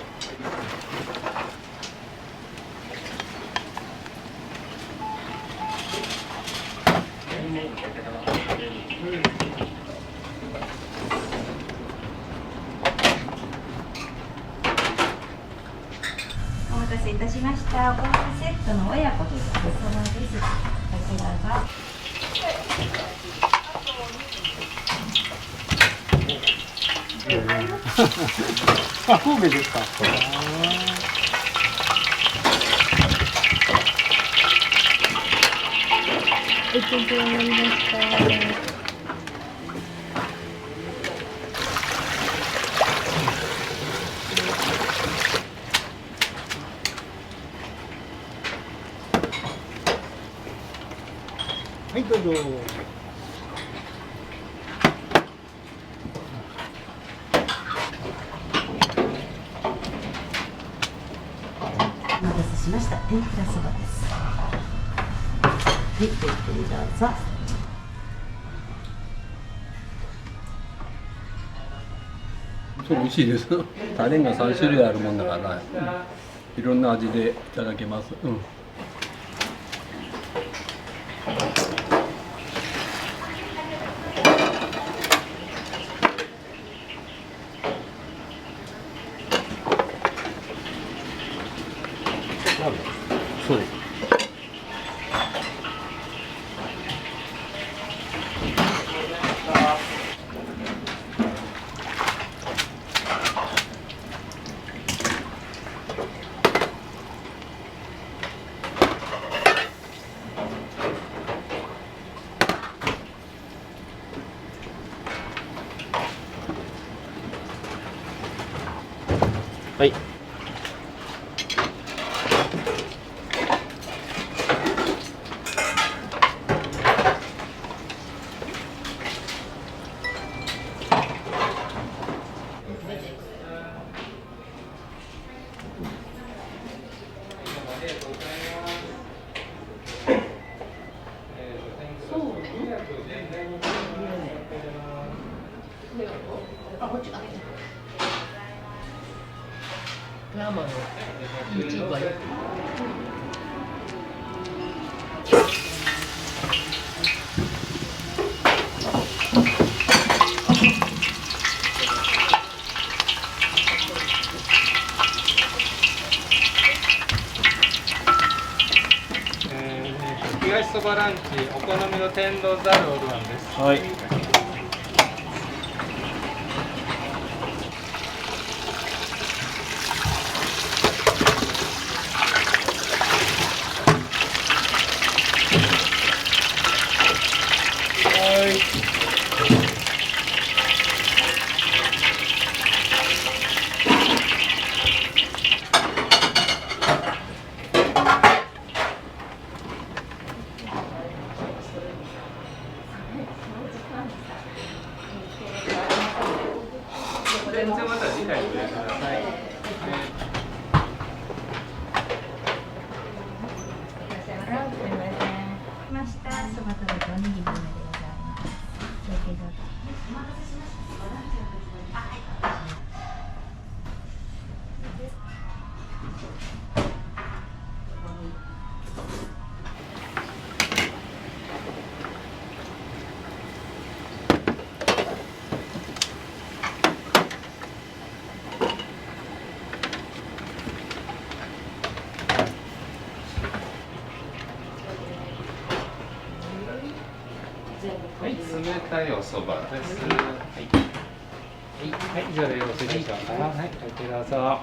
お待たせいたしました。お好みセットの親子です。おそばです。こちらが。あ、神戸ですか。お天気になりました。はいどうぞ。お待たせしました。天ぷらそばです。はい、ゆっくりどうぞ。そう美味しいです。タレが3種類あるもんだから、いろんな味でいただけます。そうです。はい。あ、こっち。富山の YouTuber よく。冷やしそばランチ、お好みの天童ざるおるあんです。はい。じゃあまた次回ご覧ください。ました。そばとおにぎりでございます。はい、冷たいおそばです。はい、はい、じゃあよろしいでしょうか。はい、おどうぞ。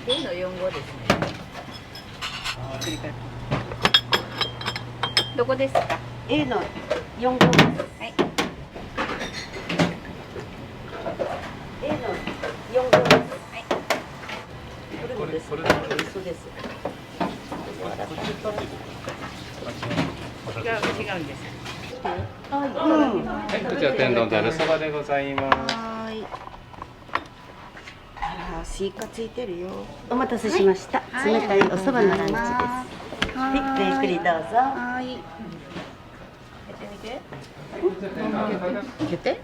例の4号ですね。繰り返す。どこですか。A の4号です。はい。A の4号です。はい。これもです。これ嘘です。違うんです。はい、こちら天丼ざるそばでございます。はい。あら、スイカついてるよ。お待たせしました。冷たいおそばのランチです。はい、ごゆっくりどうぞ。はい。開けて。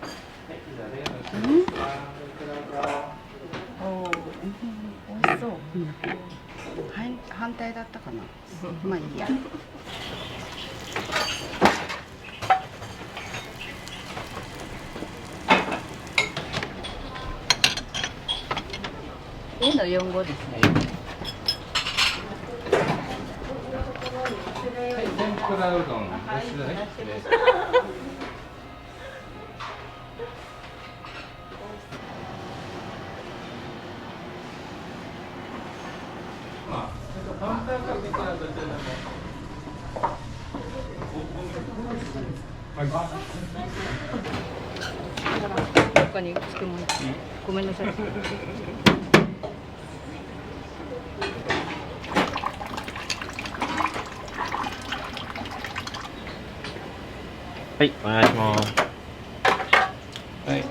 おお、美味しそう。反対だったかな。まあいいや。A の4号ですね。はい、天ぷらうどんです。はい、失礼します。他に漬物。ごめんなさい。はい、お願いします。はい。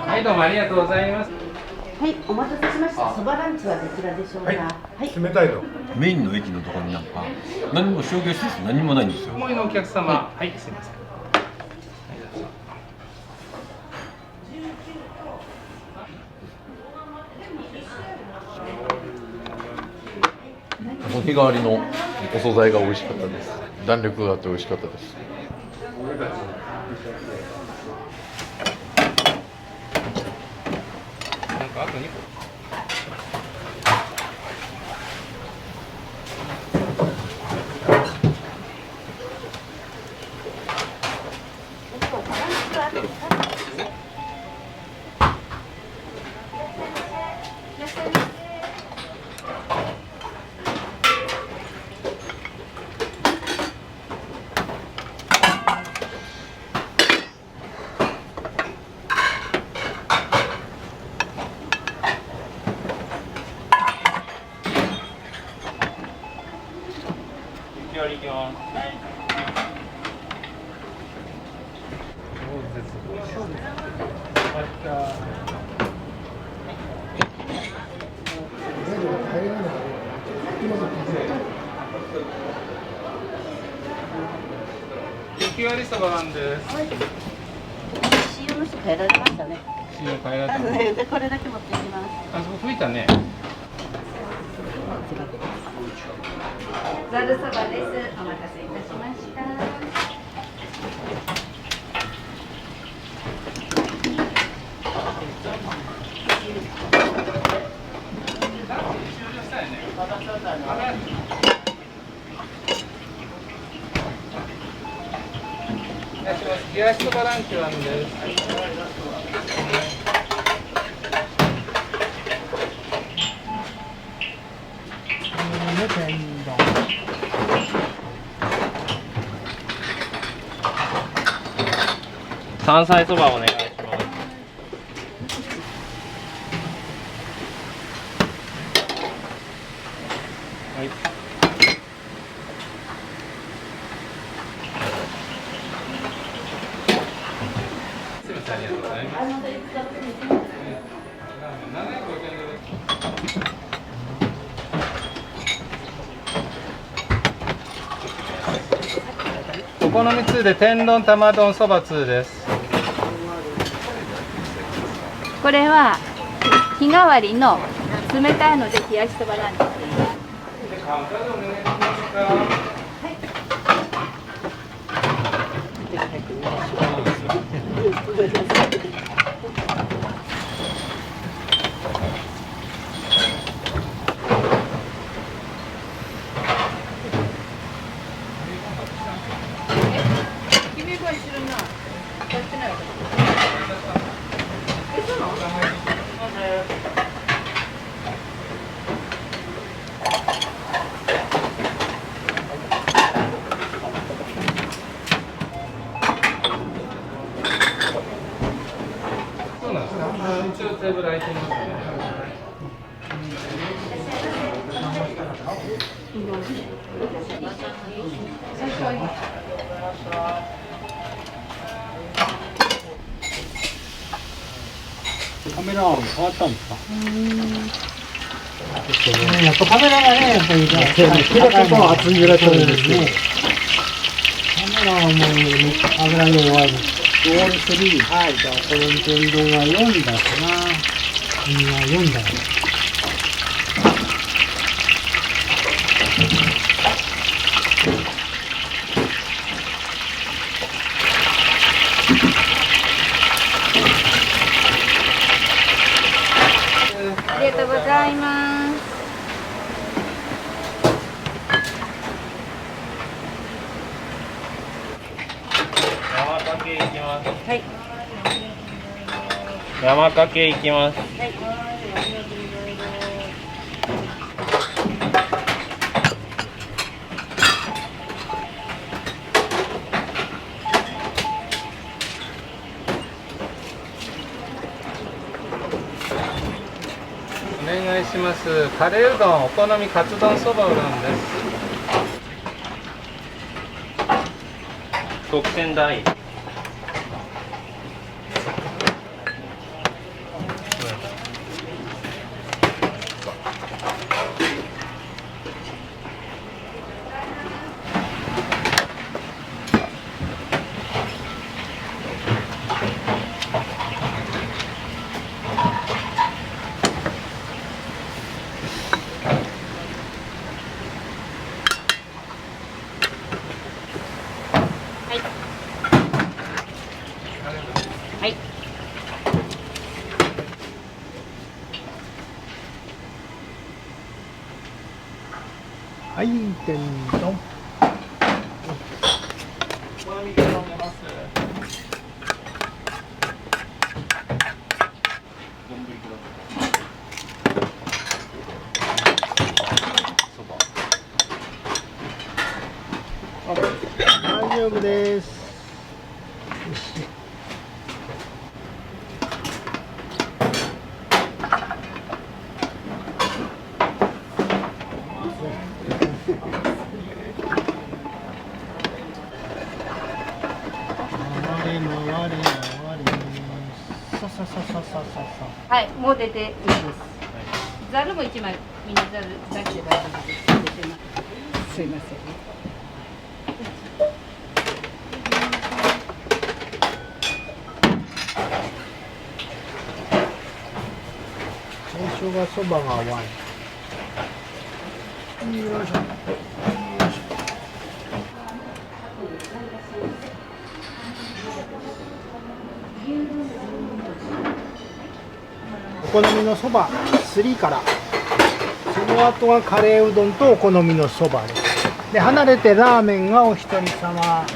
はい、どうもありがとうございます。はい、お待たせしました。そばランチはどちらでしょうか。冷たいの。メインの駅のところになんか何も商業施設何もないんですよ。思いのお客様、はい、すみません。日替わりのお惣菜が美味しかったです。弾力があって美味しかったです。なんかあと2個。雪割りそばなんです。塩の人変えられましたね。塩変えられたの。でこれだけ持っていきます。あそこ吹いたね。ざるそばです。お待たせいたしました。冷やしそばランチなんです。山菜そばお願いします。はい。すみません、ありがとうございます。お好み2で天丼玉丼そば2です。これは日替わりの冷たいので冷やしそばランチ。そうなんですか。一応テーブル空いてますね。カメラ変わったんですか。やっぱカメラがね、やっぱり結構厚いぐらい撮るんですね。カメラはもう油が弱いです。3、はい、じゃあこの天丼は4だかな。次は4だ。ありがとうございます。生竹いきます。はい。山かけいきます。お願いします。カレーうどん、お好みカツ丼そばうどんです。特選大。はい。はい、天丼。大丈夫です。はい、もう出ていいです。ざるも一枚、ミニざるだけで大丈夫です。出てます。すいません。最初がそばがワイン。よいしょ。お好みのそば3から、その後がカレーうどんとお好みのそばで、離れてラーメンがお一人様。カ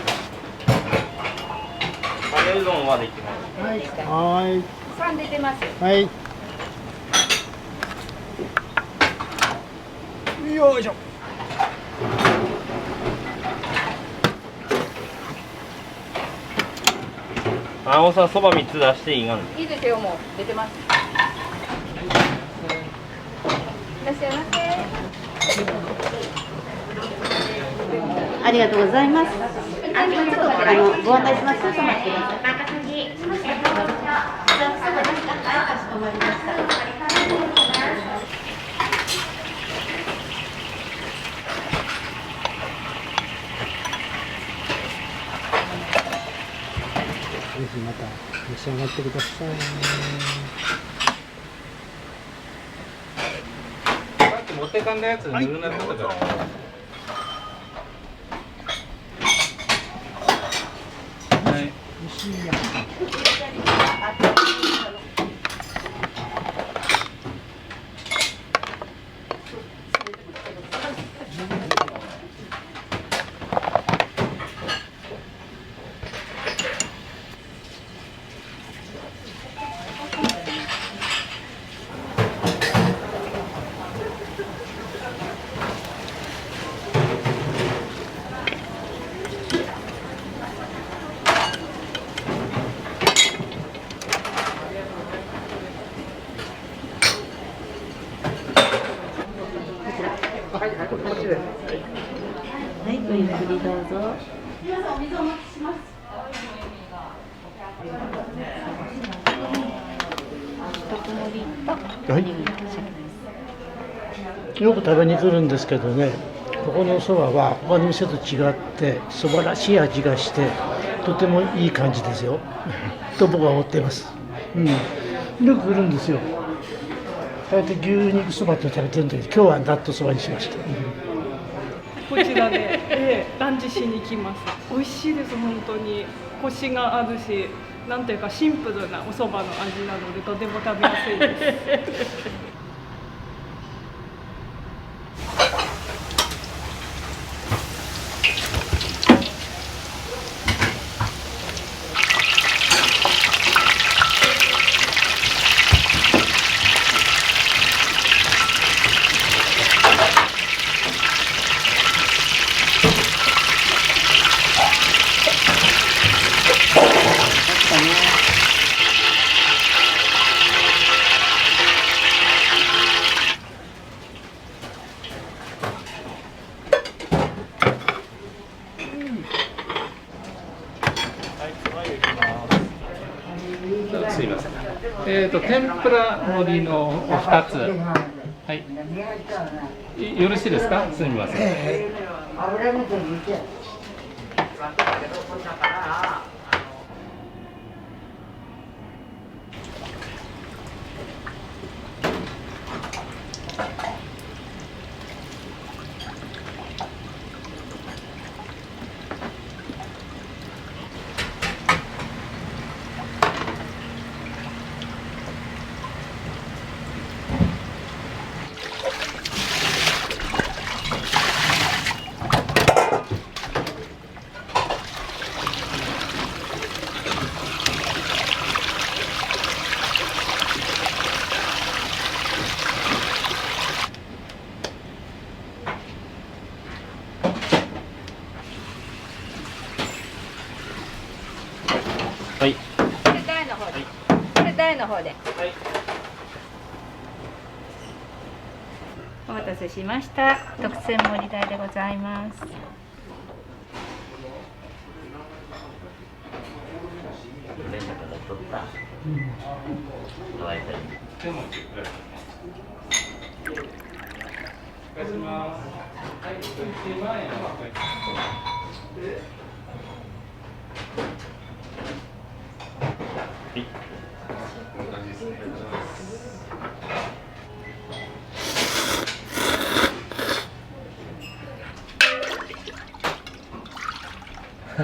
レーうどんまでいきます。はい。3出てます。はい。よいしょ。青さん、そば3つ出していいがん。いいですよ、もう出てます。いらっしゃいませ。ありがとうございます。ちょっとご案内します。少々お待ちください。かしこまりました。ぜひまた召し上がってください。さっき持ってかんだやつぬるなってたから。はい。はい、ごゆっくりどうぞ。皆さんお水お持ちします。よく食べに来るんですけどね、ここのそばは他の店と違ってそばらしい味がしてとてもいい感じですよと僕は思っています。よく来るんですよ。大体牛肉そばって食べてるんだけど、今日は納豆そばにしました。こちらで、ランチしに来ます。美味しいです、本当に。コシがあるし、なんていうかシンプルなお蕎麦の味なのでとても食べやすいです。天ぷら盛りのお2つ。はい。よろしいですか。すみません。はい。これ台の方で。これ台の方で。お待たせしました。特選盛り台でございます。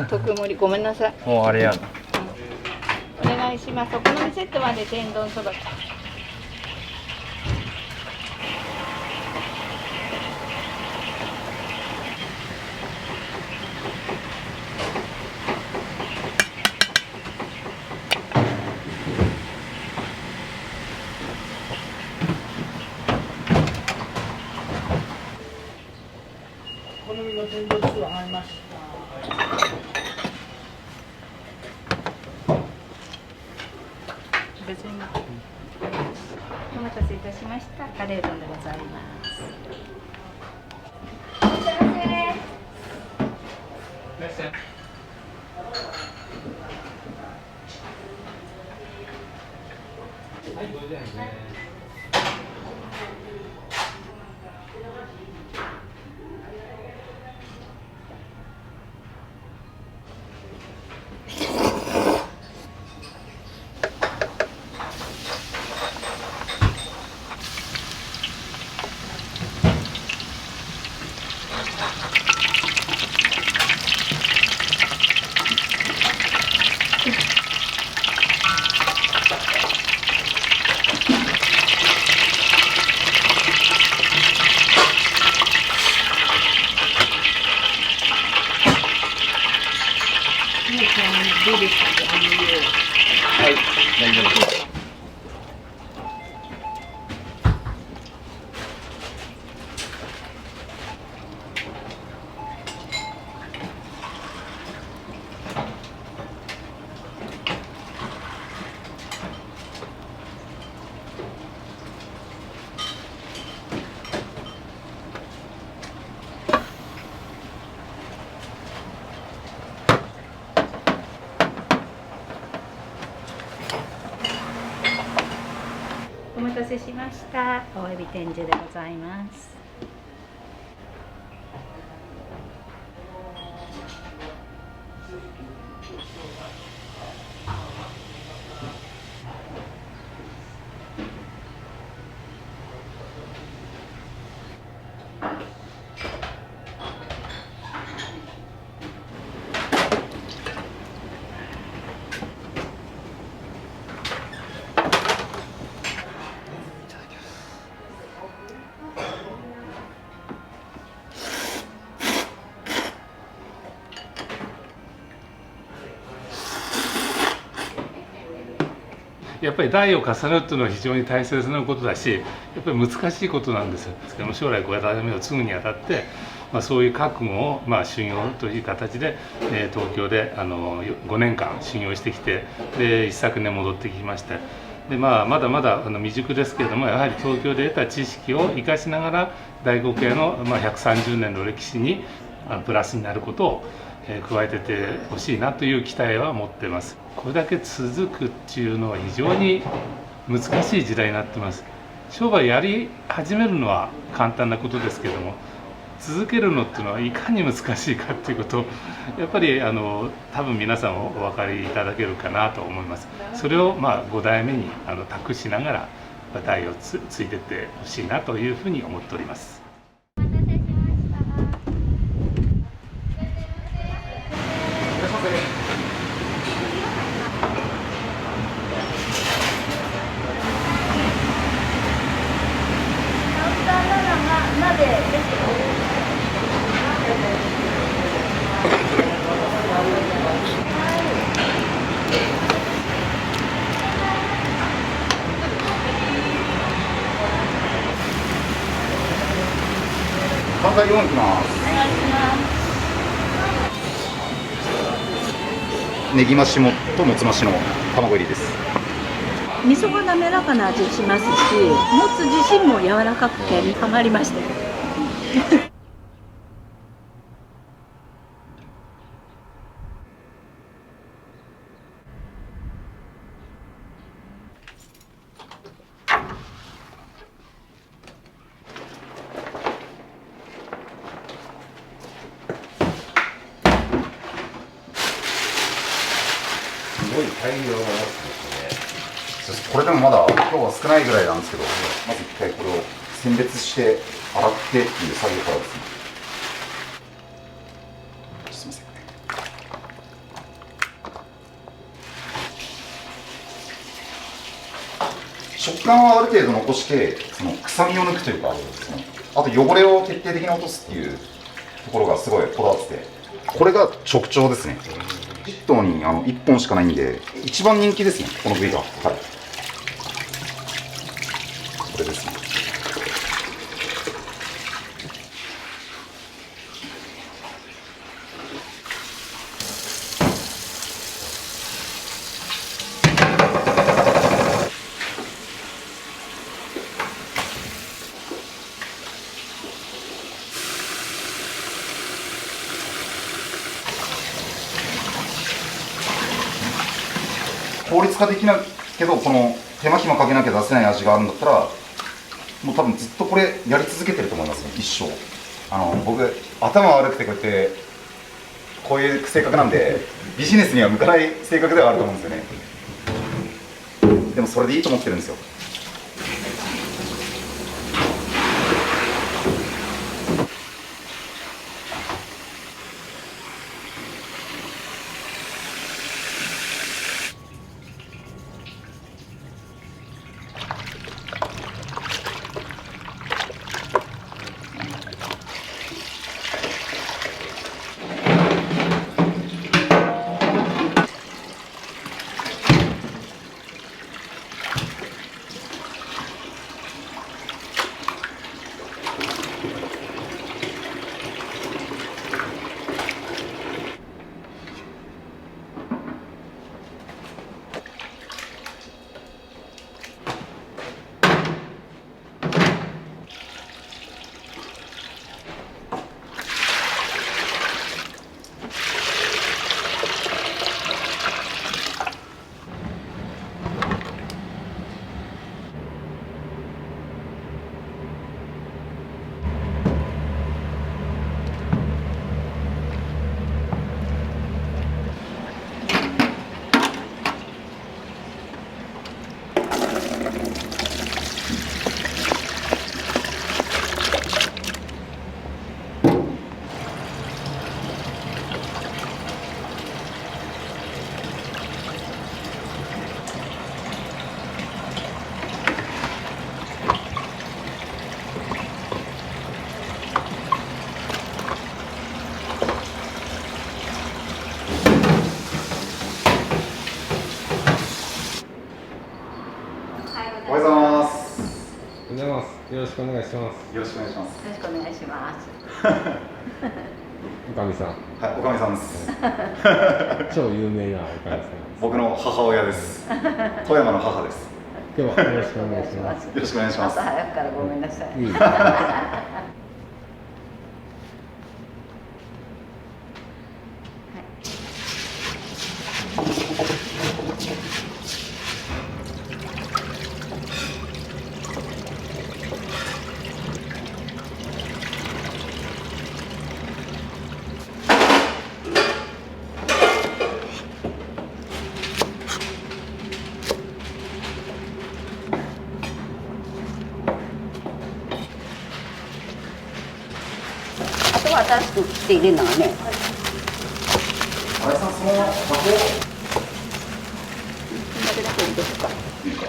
特盛りごめんなさい。もうあれやな。お願いします。お好みセットまで天丼そば。好みの天丼2入りました。別にお待たせいたしました。カレー丼でございます。お待たせ。はい、ご自愛ね。はい、大丈夫です。お待たせしました。大エビ天重でございます。やっぱり代を重ねるっていうのは非常に大切なことだし、やっぱり難しいことなんですよ。でも将来こうやってを継ぐにあたって、そういう覚悟を、修行という形で、東京で5年間修行してきて、で一昨年戻ってきまして、でまだまだ未熟ですけれども、やはり東京で得た知識を生かしながら大黒屋の130年の歴史にプラスになることを加えててほしいなという期待は持ってます。これだけ続くっていうのは非常に難しい時代になってます。商売やり始めるのは簡単なことですけども、続けるのっていうのはいかに難しいかっていうことをやっぱり多分皆さんお分かりいただけるかなと思います。それを5代目に託しながら代を継いでってほしいなというふうに思っております。関西4いきます。ネギ増しもともつ増しの卵入りです。味噌が滑らかな味しますし、もつ自身も柔らかくてハマりました。すごい大量のやつですね。これでもまだ今日は少ないぐらいなんですけど、まず一回これを選別して洗ってっていう作業からですね。すみません。食感はある程度残して、その臭みを抜くというか、あと汚れを徹底的に落とすっていうところがすごいこだわってて、これが直腸ですね。1頭に1本しかないんで、一番人気ですね、この部位が。はい、これですね。効率化できないけど、この手間暇かけなきゃ出せない味があるんだったら、もう多分ずっとこれやり続けてると思いますね、一生。僕頭悪くてこうやってこういう性格なんで、ビジネスには向かない性格ではあると思うんですよね。でもそれでいいと思ってるんですよ。おはようございます。おはようございます。よろしくお願いします。よろしくお願いします。よろしくお願いします。おかみさん。はい、おかみさんです。超有名なおかみさん。僕の母親です。富山の母です。今日はよろしくお願いします。よろしくお願いします。朝早くからごめんなさい。新しく切って入れるのがね。新井さん、その箱これだけ入れとくか。いいか。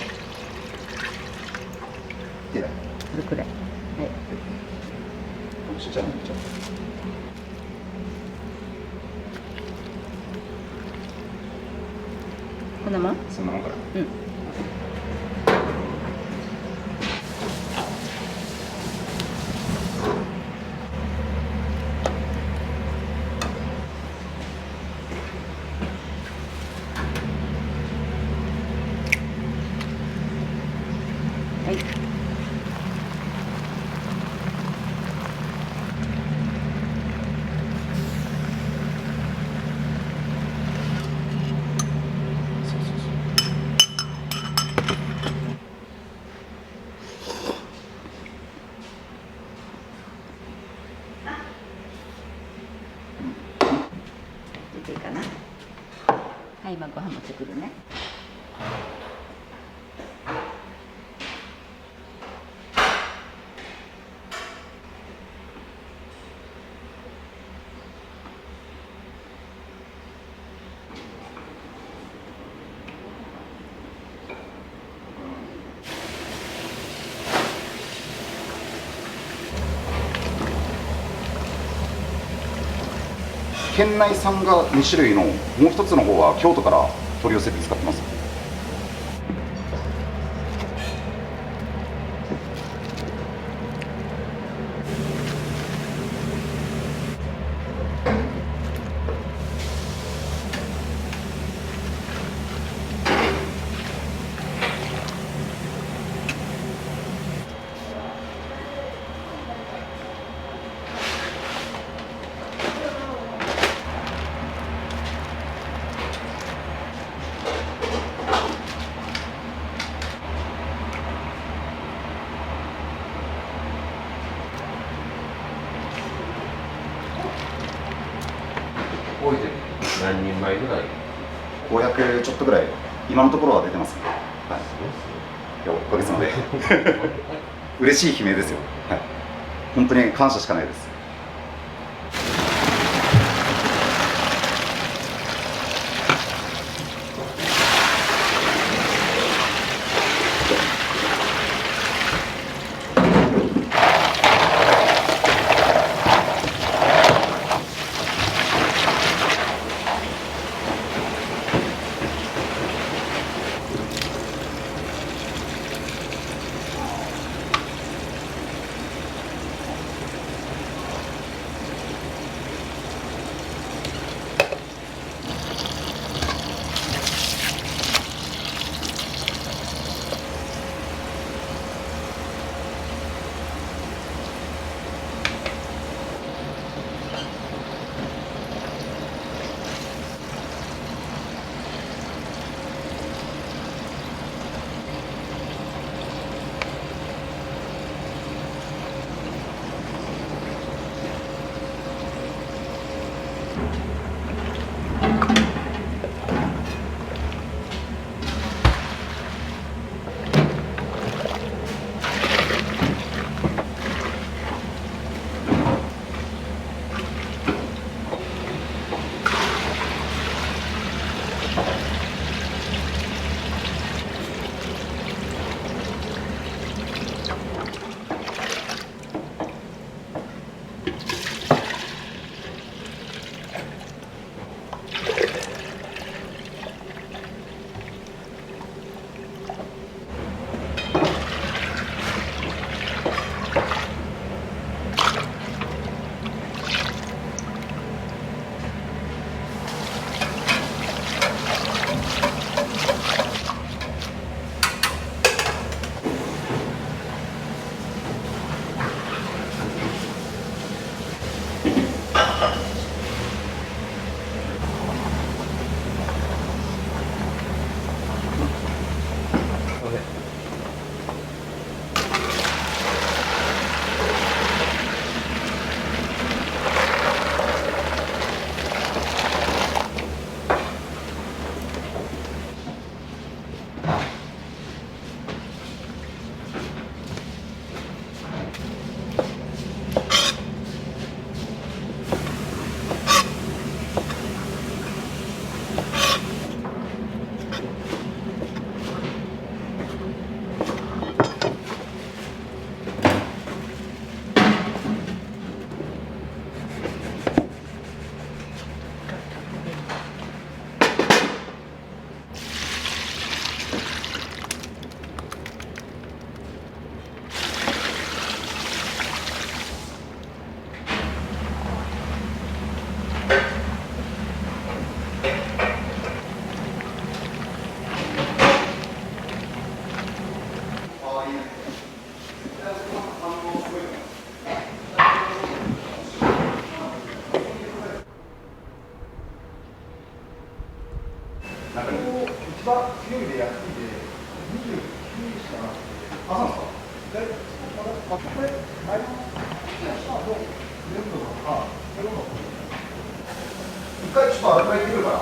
いいね。これくらい。はい。ちっちゃいのちっちゃい。こんなもん？そんなもんから。うん。はい。出てるかな。はい、今ご飯持ってくるね。県内産が2種類のもう一つの方は京都から取り寄せて使ってます。多いで何人前ぐらい500ちょっとぐらい今のところは出てますね。はい、いやおかげさまで嬉しい悲鳴ですよ。はい、本当に感謝しかないです。一回ちょっと洗ってくるから。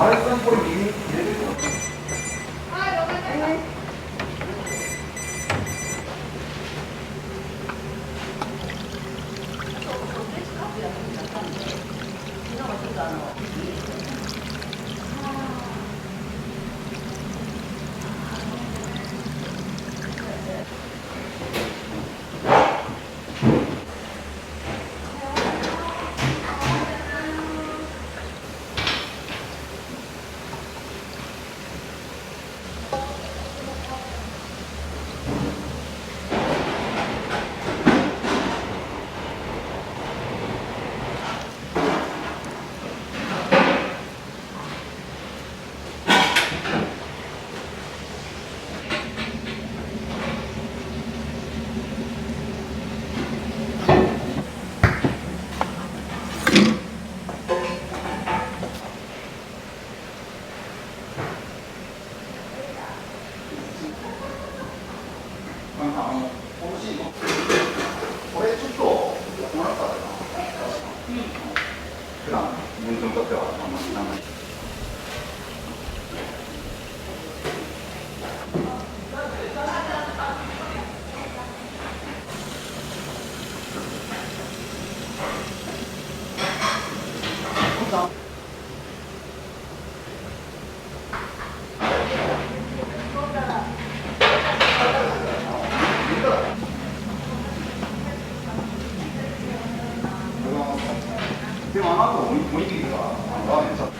あれさんこれ右に入れてるの？これちょっともらったらな。普段自分にとってはあんまりなんない。でもあの後おにぎりとかラーメンちゃった。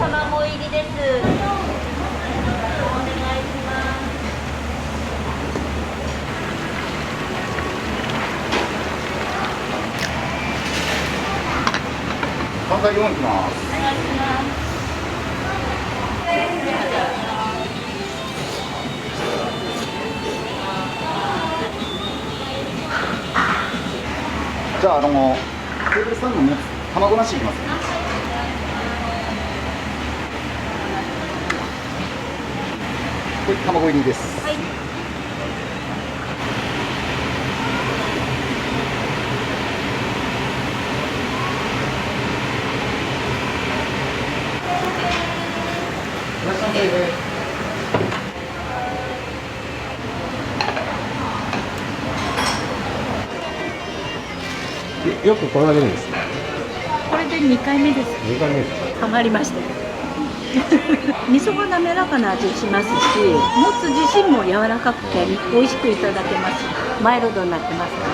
卵入りです。お願いします。3回4いきます。お願いします。じゃあテーブル3の卵なしいきますね。これ卵入りです。はい。いらっしゃいませ。よく来られるんですか？これで2回目です。2回目ですか？ハマりました。味噌が滑らかな味しますし、もつ自身も柔らかくて美味しくいただけます。マイルドになってますから。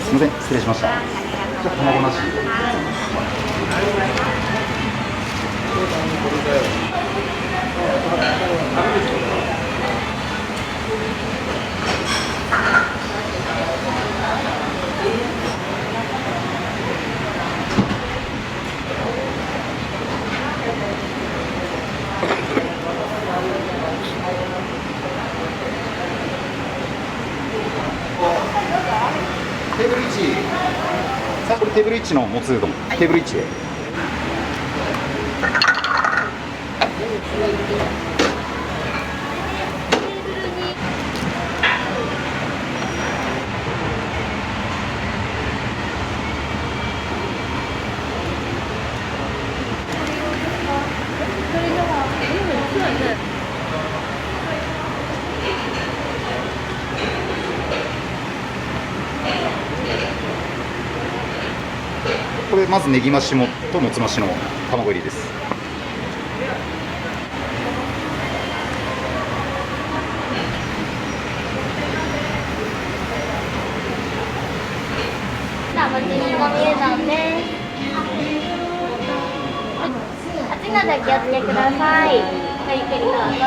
すみません、失礼しました。じゃあ卵なし。テーブル1、さあこれテーブル1のもつうどん、テーブル1で。これまずネギ増しもともつ増しの卵入りです。もち煮込みうどんです。熱いのでお気をつけください。ごゆっくりどうぞ。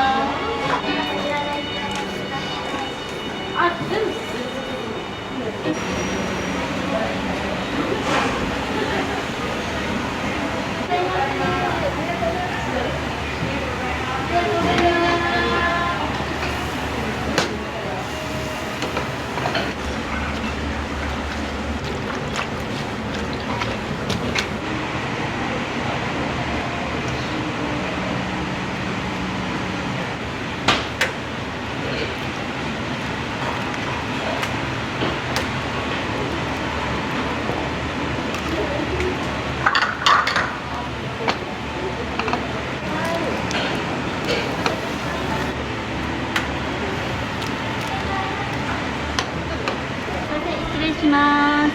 失礼します。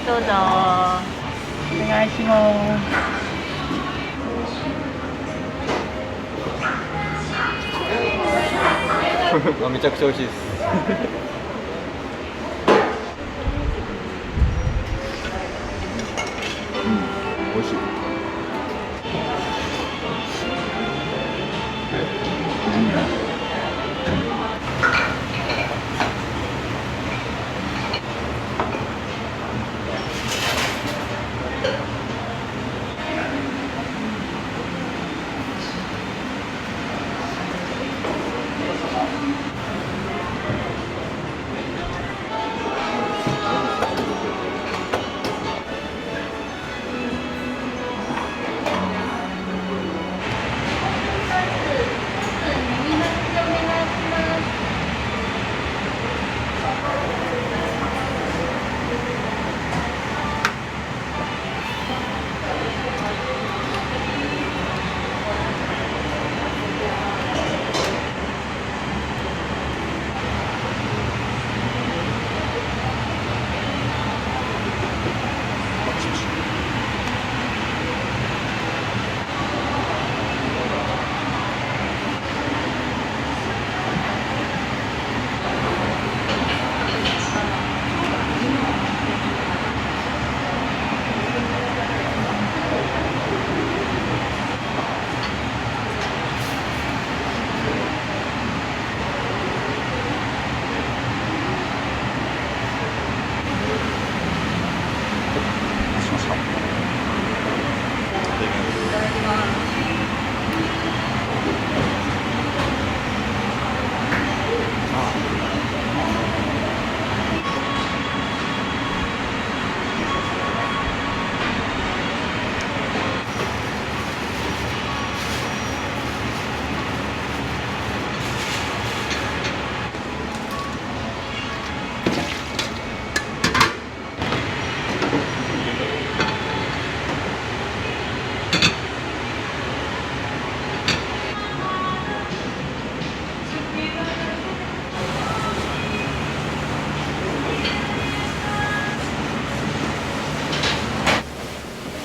どうぞ。お願いします。めちゃくちゃ美味しいです。美味しい。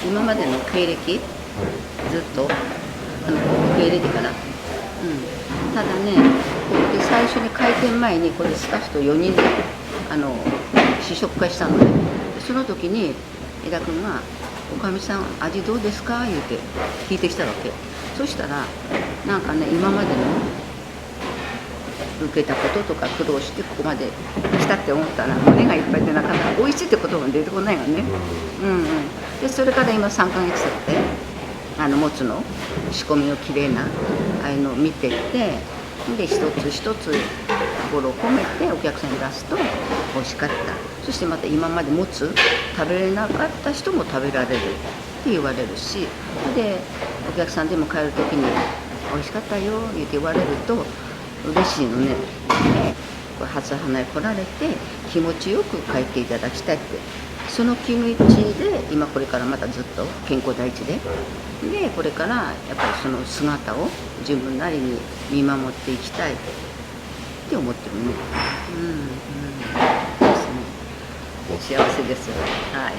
今までの経歴、ずっと受け入れてから、ただね、ここで最初に開店前にこれスタッフと4人で試食会したのね。その時に江田君が「おかみさん味どうですか?」言うて聞いてきたわけ。そしたらなんかね、今までの受けたこととか苦労してここまで来たって思ったら胸がいっぱいでなかなか美味しいって言葉が出てこないわね。でそれから今3ヶ月経ってもつの仕込みのきれいなああいうのを見てってで一つ一つ心を込めてお客さんに出すと美味しかった。そしてまた今までもつ食べれなかった人も食べられるって言われるし、でお客さんでも帰る時に美味しかったよって言われると嬉しいのね。で初花へ来られて気持ちよく帰っていただきたいって、その気持ちで今これからまたずっと健康第一でこれからやっぱりその姿を自分なりに見守っていきたいって思ってるね。ですね。幸せです。はい。